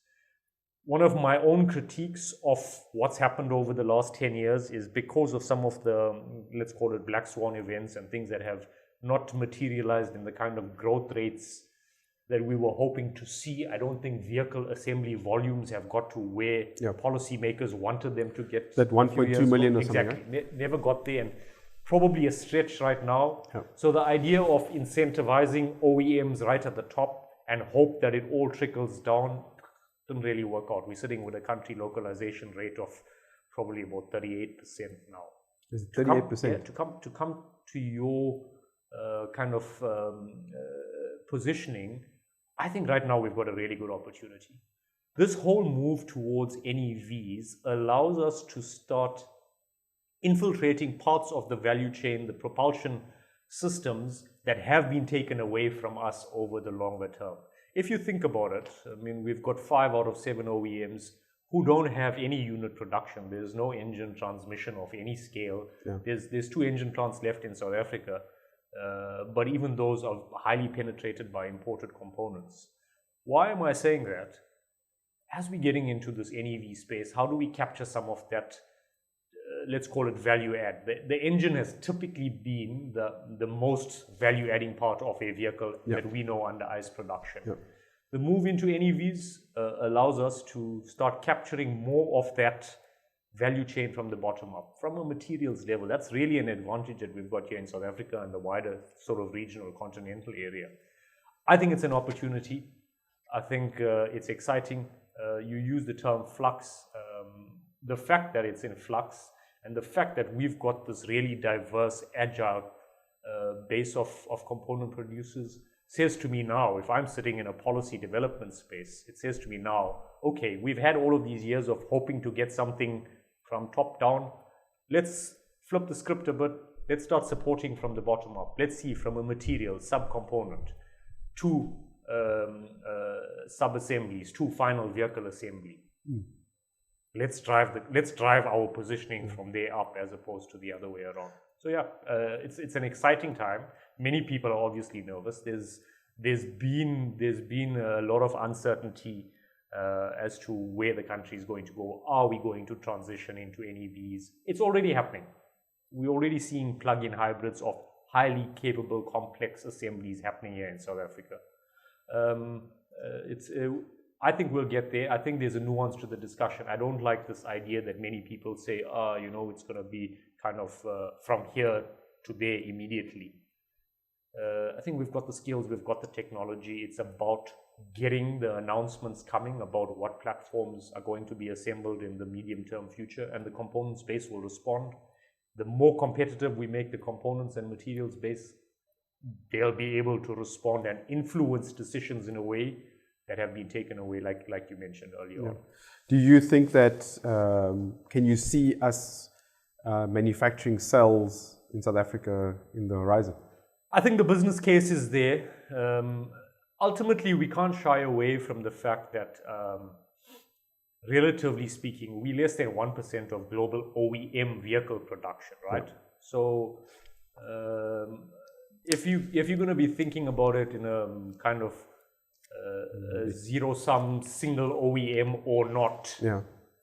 One of my own critiques of what's happened over the last 10 years is because of some of the, let's call it black swan events and things that have not materialized in the kind of growth rates that we were hoping to see. I don't think vehicle assembly volumes have got to where policymakers wanted them to get. That 1.2 million or something. Exactly, never got there, and probably a stretch right now. So the idea of incentivizing OEMs right at the top and hope that it all trickles down didn't really work out. We're sitting with a country localization rate of probably about 38% now. Is it 38%? To come to your kind of positioning, I think right now we've got a really good opportunity. This whole move towards NEVs allows us to start infiltrating parts of the value chain, the propulsion systems that have been taken away from us over the longer term. If you think about it, I mean, we've got 5 out of 7 OEMs who don't have any unit production. There's no engine transmission of any scale. There's 2 engine plants left in South Africa. But even those are highly penetrated by imported components. Why am I saying that? As we're getting into this NEV space, how do we capture some of that, let's call it value add? The engine has typically been the most value adding part of a vehicle that we know under ICE production. The move into NEVs allows us to start capturing more of that value chain from the bottom up, from a materials level. That's really an advantage that we've got here in South Africa and the wider sort of regional continental area. I think it's an opportunity. I think it's exciting. You use the term flux. The fact that it's in flux and the fact that we've got this really diverse, agile base of component producers says to me now, if I'm sitting in a policy development space, it says to me now, okay, we've had all of these years of hoping to get something from top down. Let's flip the script a bit. Let's start supporting from the bottom up. Let's see from a material subcomponent to sub-assemblies to final vehicle assembly. Let's drive our positioning from there up as opposed to the other way around. So yeah, it's an exciting time. Many people are obviously nervous. There's been a lot of uncertainty as to where the country is going to go. Are we going to transition into NEVs? It's already happening. We're already seeing plug-in hybrids of highly capable, complex assemblies happening here in South Africa. I think we'll get there. I think there's a nuance to the discussion. I don't like this idea that many people say, it's going to be kind of from here to there immediately. I think we've got the skills, we've got the technology. It's about getting the announcements coming about what platforms are going to be assembled in the medium-term future, and the component space will respond. The more competitive we make the components and materials base, they'll be able to respond and influence decisions in a way that have been taken away, like you mentioned earlier on. Do you think that, can you see us manufacturing cells in South Africa in the horizon? I think the business case is there. Ultimately, we can't shy away from the fact that, relatively speaking, we're less than 1% of global OEM vehicle production, right? So, if you're going to be thinking about it in a kind of zero-sum single OEM or not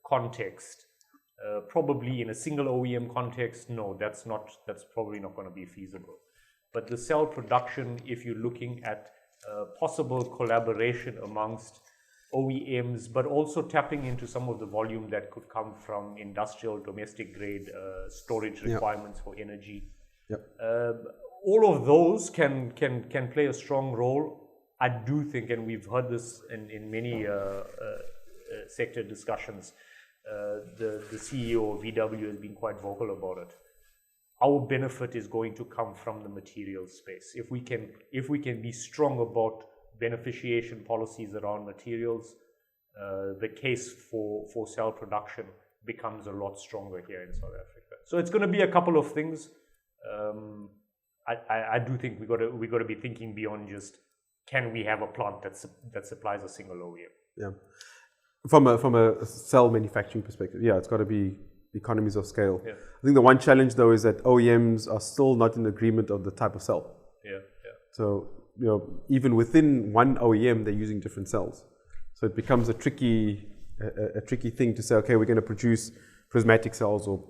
context, probably in a single OEM context, no, that's probably not going to be feasible. But the cell production, if you're looking at possible collaboration amongst OEMs, but also tapping into some of the volume that could come from industrial domestic grade storage requirements for energy. All of those can play a strong role. I do think, and we've heard this in many sector discussions, the CEO of VW has been quite vocal about it. Our benefit is going to come from the materials space. If we can be strong about beneficiation policies around materials, the case for cell production becomes a lot stronger here in South Africa. So it's going to be a couple of things. I do think we got to be thinking beyond just, can we have a plant that supplies a single OEM? Yeah. From a cell manufacturing perspective, yeah, it's got to be economies of scale. Yeah. I think the one challenge though is that OEMs are still not in agreement of the type of cell. Yeah. So, you know, even within one OEM, they're using different cells. So it becomes a tricky thing to say, okay, we're going to produce prismatic cells or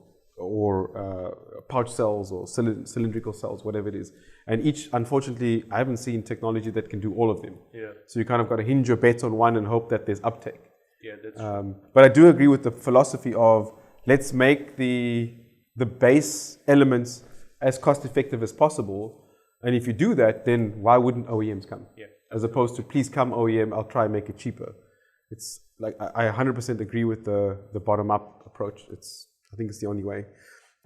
pouch cells or cylindrical cells, whatever it is. And each, unfortunately, I haven't seen technology that can do all of them. Yeah. So you kind of got to hinge your bets on one and hope that there's uptake. Yeah, that's true. But I do agree with the philosophy of let's make the base elements as cost effective as possible. And if you do that, then why wouldn't OEMs come? Yeah. As opposed to please come OEM, I'll try and make it cheaper. It's like I 100% agree with the bottom up approach. I think it's the only way.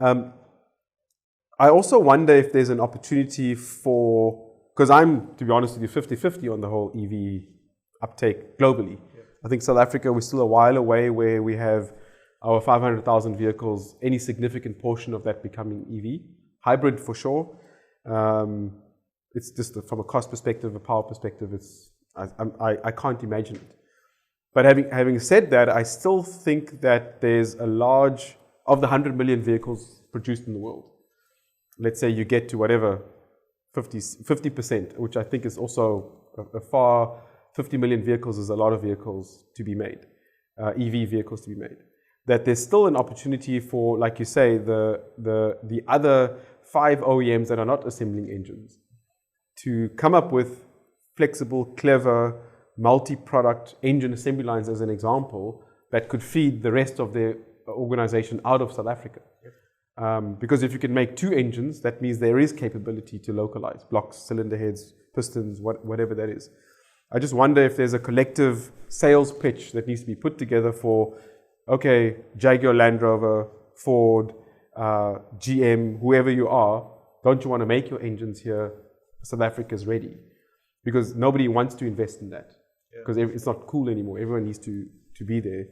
I also wonder if there's an opportunity because I'm, to be honest with you, 50-50 on the whole EV uptake globally. Yeah. I think South Africa, we're still a while away where we have our 500,000 vehicles, any significant portion of that becoming EV. Hybrid for sure. It's just from a cost perspective, a power perspective, I can't imagine it. But having said that, I still think that there's a large, of the 100 million vehicles produced in the world, let's say you get to whatever, 50%, which I think is also a far, 50 million vehicles is a lot of vehicles to be made, EV vehicles to be made. That there's still an opportunity for, like you say, the other 5 OEMs that are not assembling engines to come up with flexible, clever, multi-product engine assembly lines as an example that could feed the rest of their organization out of South Africa. Yep. Because if you can make 2 engines, that means there is capability to localize blocks, cylinder heads, pistons, whatever that is. I just wonder if there's a collective sales pitch that needs to be put together for, okay, Jaguar, Land Rover, Ford, GM, whoever you are, don't you want to make your engines here? South Africa's ready. Because nobody wants to invest in that. Because it's not cool anymore. Everyone needs to be there.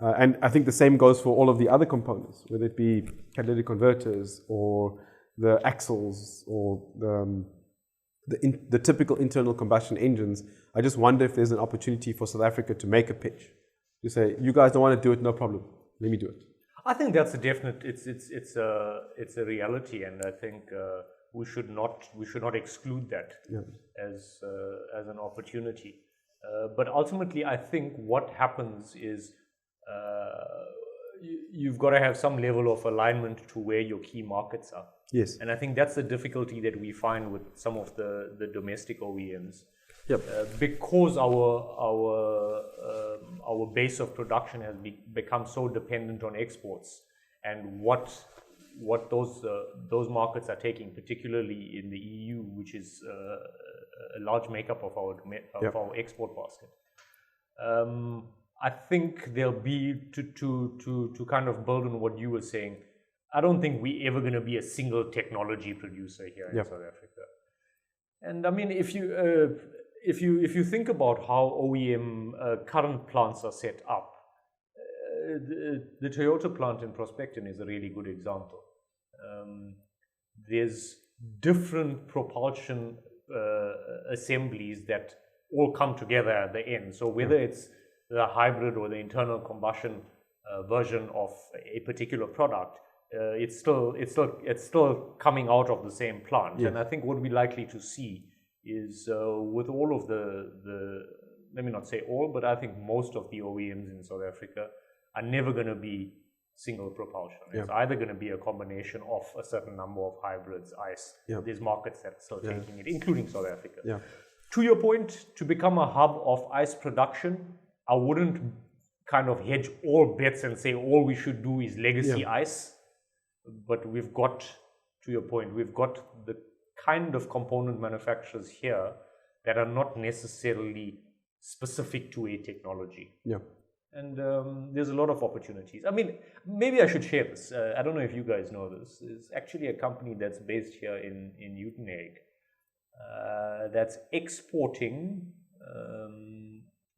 And I think the same goes for all of the other components, whether it be catalytic converters or the axles or the typical internal combustion engines. I just wonder if there's an opportunity for South Africa to make a pitch. To say, you guys don't want to do it, no problem. Let me do it. I think that's a definite, it's a reality, and I think we should not exclude that as an opportunity. But ultimately, I think what happens is you've got to have some level of alignment to where your key markets are. Yes. And I think that's the difficulty that we find with some of the domestic OEMs. Yep. Because our base of production has become so dependent on exports, and what those markets are taking, particularly in the EU, which is a large makeup of our export basket. I think there'll be to kind of build on what you were saying. I don't think we're ever going to be a single technology producer here in South Africa. And I mean, if you think about how OEM current plants are set up, the Toyota plant in Prospecton is a really good example. There's different propulsion assemblies that all come together at the end. So whether it's the hybrid or the internal combustion version of a particular product, it's still coming out of the same plant. And I think what we're likely to see is with all of the let me not say all, but I think most of the OEMs in South Africa are never going to be single propulsion. It's either going to be a combination of a certain number of hybrids, ICE. There's markets that are still taking it, including South Africa. To your point, to become a hub of ICE production, I wouldn't kind of hedge all bets and say all we should do is legacy ICE. But we've got, to your point, we've got the kind of component manufacturers here that are not necessarily specific to a technology. And there's a lot of opportunities. I mean, maybe I should share this. I don't know if you guys know this. There's actually a company that's based here in Uitenhage that's exporting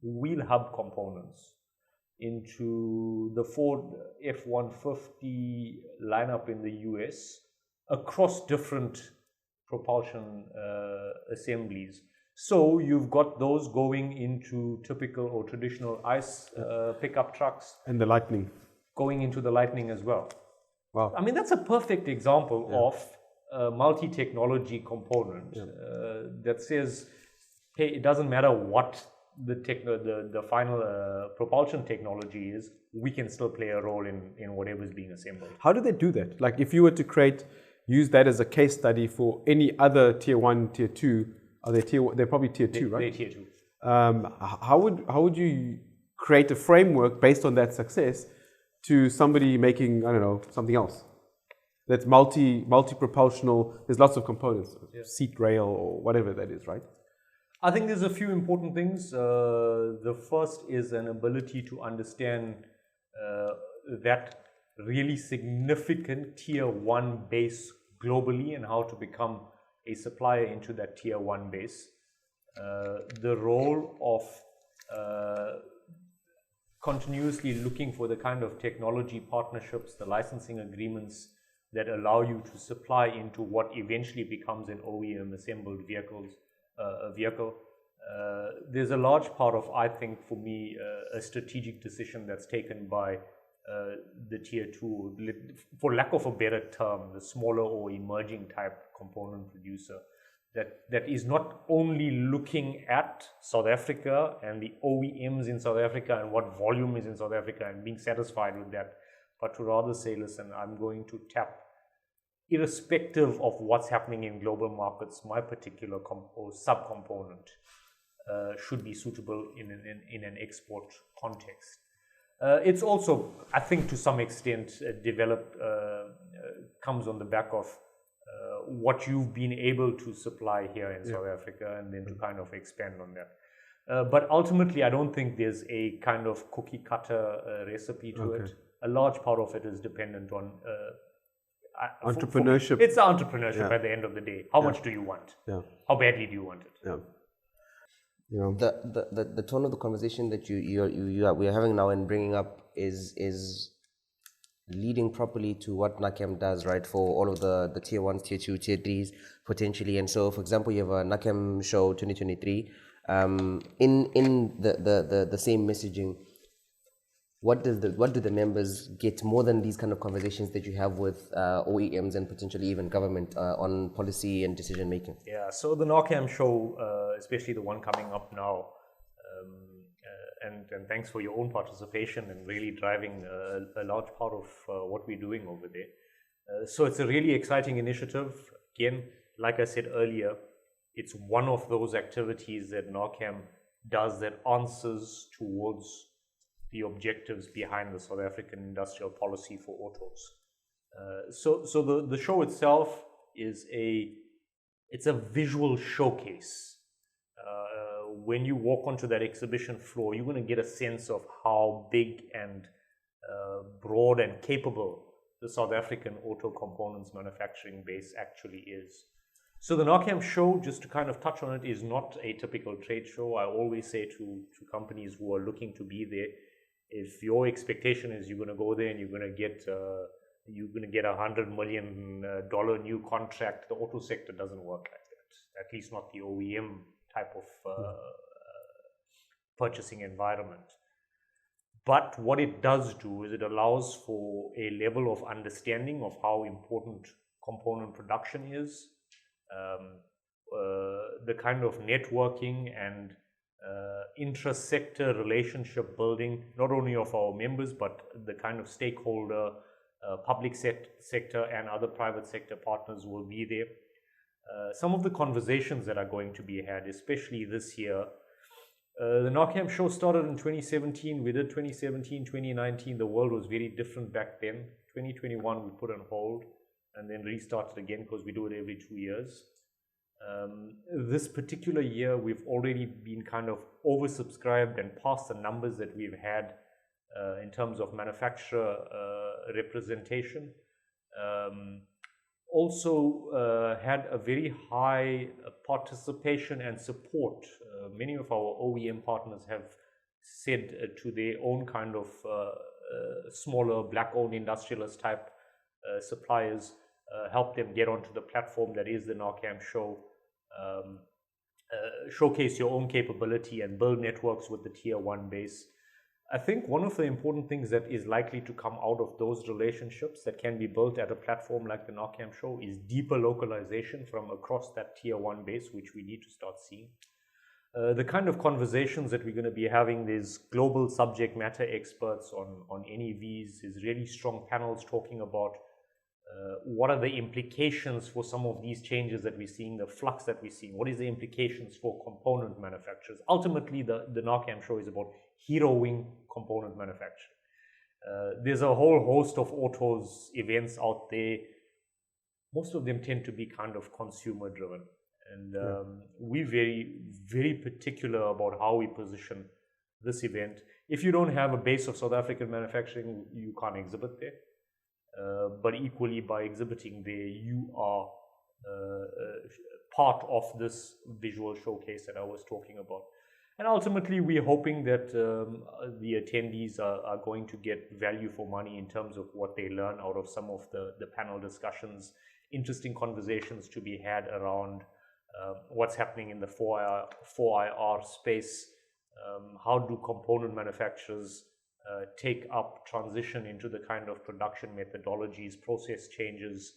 wheel hub components into the Ford F-150 lineup in the US across different propulsion assemblies. So you've got those going into typical or traditional ICE pickup trucks, And the lightning. going into the Lightning as well. Wow. I mean, that's a perfect example of a multi-technology component that says, hey, it doesn't matter what the final propulsion technology is, we can still play a role in whatever is being assembled. How do they do that? Like if you were to use that as a case study for any other tier 1, tier 2, they're probably tier 2, right? They're tier 2. How would you create a framework based on that success to somebody making, I don't know, something else that's multi-propulsional? There's lots of components, seat rail or whatever that is, right? I think there's a few important things. The first is an ability to understand that really significant tier 1 base globally and how to become a supplier into that tier 1 base. The role of continuously looking for the kind of technology partnerships, the licensing agreements that allow you to supply into what eventually becomes an OEM assembled vehicle. There's a large part of, I think, for me, a strategic decision that's taken by the tier 2, for lack of a better term, the smaller or emerging type component producer, that is not only looking at South Africa and the OEMs in South Africa and what volume is in South Africa and being satisfied with that, but to rather say, listen, I'm going to tap, irrespective of what's happening in global markets, my particular or subcomponent should be suitable in an export context. It's also, I think, to some extent, comes on the back of what you've been able to supply here in South Africa, and then to kind of expand on that. But ultimately, I don't think there's a kind of cookie cutter recipe to it. A large part of it is dependent on entrepreneurship. It's entrepreneurship at the end of the day. How much do you want? How badly do you want it? The tone of the conversation that we are having now and bringing up is leading properly to what NAACAM does, right, for all of the tier 1s, tier 2, tier 3s potentially. And so, for example, you have a NAACAM show 2023. In the same messaging, what do the members get more than these kind of conversations that you have with OEMs and potentially even government on policy and decision making? Yeah, so the NAACAM show, especially the one coming up now, and thanks for your own participation and really driving a large part of what we're doing over there. So it's a really exciting initiative. Again, like I said earlier, it's one of those activities that NAACAM does that answers towards the objectives behind the South African industrial policy for autos. So the show itself is it's a visual showcase. When you walk onto that exhibition floor, you're going to get a sense of how big and broad and capable the South African auto components manufacturing base actually is. So the NAACAM show, just to kind of touch on it, is not a typical trade show. I always say to companies who are looking to be there, if your expectation is you're going to go there and you're going to get $100 million new contract, the auto sector doesn't work like that. At least not the OEM type of purchasing environment. But what it does do is it allows for a level of understanding of how important component production is, the kind of networking and intra-sector relationship building, not only of our members, but the kind of stakeholder, public sector and other private sector partners will be there. Some of the conversations that are going to be had, especially this year, the NAACAM show started in 2017. We did 2017, 2019. The world was very different back then. 2021 we put on hold and then restarted again because we do it every 2 years. This particular year, we've already been kind of oversubscribed and past the numbers that we've had in terms of manufacturer representation. Also had a very high participation and support. Many of our OEM partners have said to their own kind of smaller black-owned industrialist type suppliers, help them get onto the platform that is the NAACAM show. showcase your own capability and build networks with the tier one base. I think one of the important things that is likely to come out of those relationships that can be built at a platform like the NAACAM show is deeper localization from across that tier one base, which we need to start seeing. The kind of conversations that we're going to be having, there's global subject matter experts on NEVs, there's really strong panels talking about what are the implications for some of these changes that we're seeing, the flux that we're seeing, what is the implications for component manufacturers. Ultimately, the NAACAM show is about heroing component manufacturing. There's a whole host of autos events out there. Most of them tend to be kind of consumer driven. And we're very, very particular about how we position this event. If you don't have a base of South African manufacturing, you can't exhibit there. But equally, by exhibiting there, you are part of this visual showcase that I was talking about. And ultimately, we're hoping that the attendees are going to get value for money in terms of what they learn out of some of the panel discussions, interesting conversations to be had around what's happening in the 4IR space, how do component manufacturers take up transition into the kind of production methodologies, process changes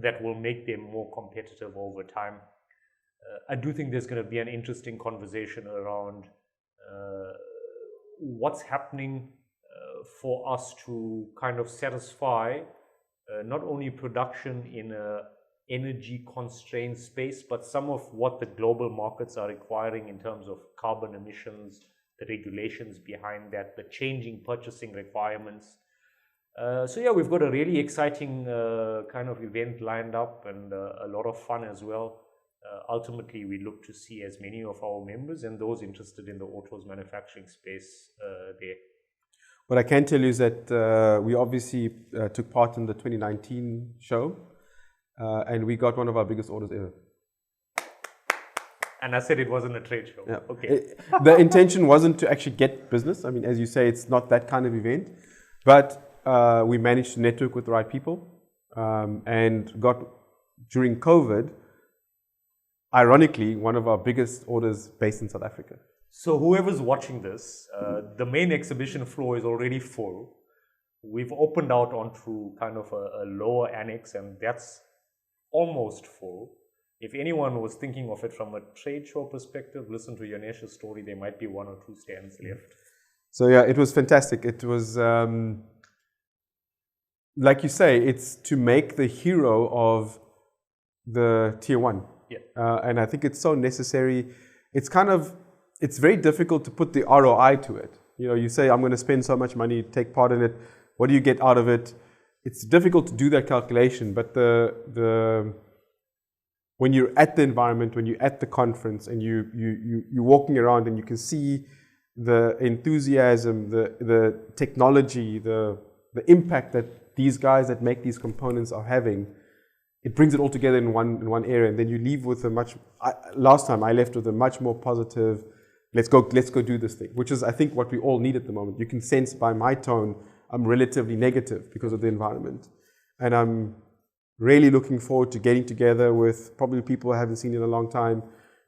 that will make them more competitive over time. I do think there's going to be an interesting conversation around what's happening for us to kind of satisfy not only production in a energy constrained space, but some of what the global markets are requiring in terms of carbon emissions, the regulations behind that, the changing purchasing requirements. So yeah, we've got a really exciting kind of event lined up and a lot of fun as well. Ultimately, we look to see as many of our members and those interested in the autos manufacturing space there. What I can tell you is that we obviously took part in the 2019 show and we got one of our biggest orders ever. And I said it wasn't a trade show. Yeah. Okay. The intention wasn't to actually get business. I mean, as you say, it's not that kind of event. But we managed to network with the right people and got, during COVID, ironically, one of our biggest orders based in South Africa. So whoever's watching this, the main exhibition floor is already full. We've opened out onto kind of a lower annex, and that's almost full. If anyone was thinking of it from a trade show perspective, listen to Yanesh's story. There might be 1 or 2 stands left. So yeah, it was fantastic. It was, like you say, it's to make the hero of the tier one. Yeah. And I think it's so necessary. It's kind of, it's very difficult to put the ROI to it. You know, you say, I'm going to spend so much money, take part in it. What do you get out of it? It's difficult to do that calculation, but when you're at the environment, when you're at the conference and you're walking around and you can see the enthusiasm, the technology, the impact that these guys that make these components are having, it brings it all together in one area, and then you leave with a much. Last time I left with a much more positive. Let's go do this thing, which is I think what we all need at the moment. You can sense by my tone I'm relatively negative because of the environment, and I'm really looking forward to getting together with probably people I haven't seen in a long time,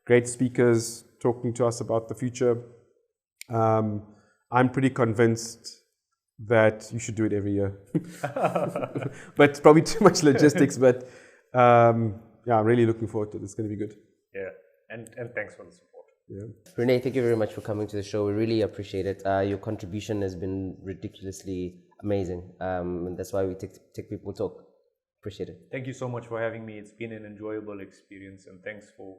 great speakers talking to us about the future. I'm pretty convinced that you should do it every year. But it's probably too much logistics, but yeah, I'm really looking forward to it. It's going to be good. Yeah, and thanks for the support. Yeah. Renai, thank you very much for coming to the show. We really appreciate it. Your contribution has been ridiculously amazing. And that's why we take people talk. Appreciate it. Thank you so much for having me. It's been an enjoyable experience, and thanks for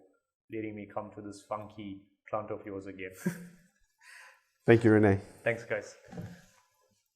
letting me come to this funky plant of yours again. Thank you, Renai. Thanks, guys.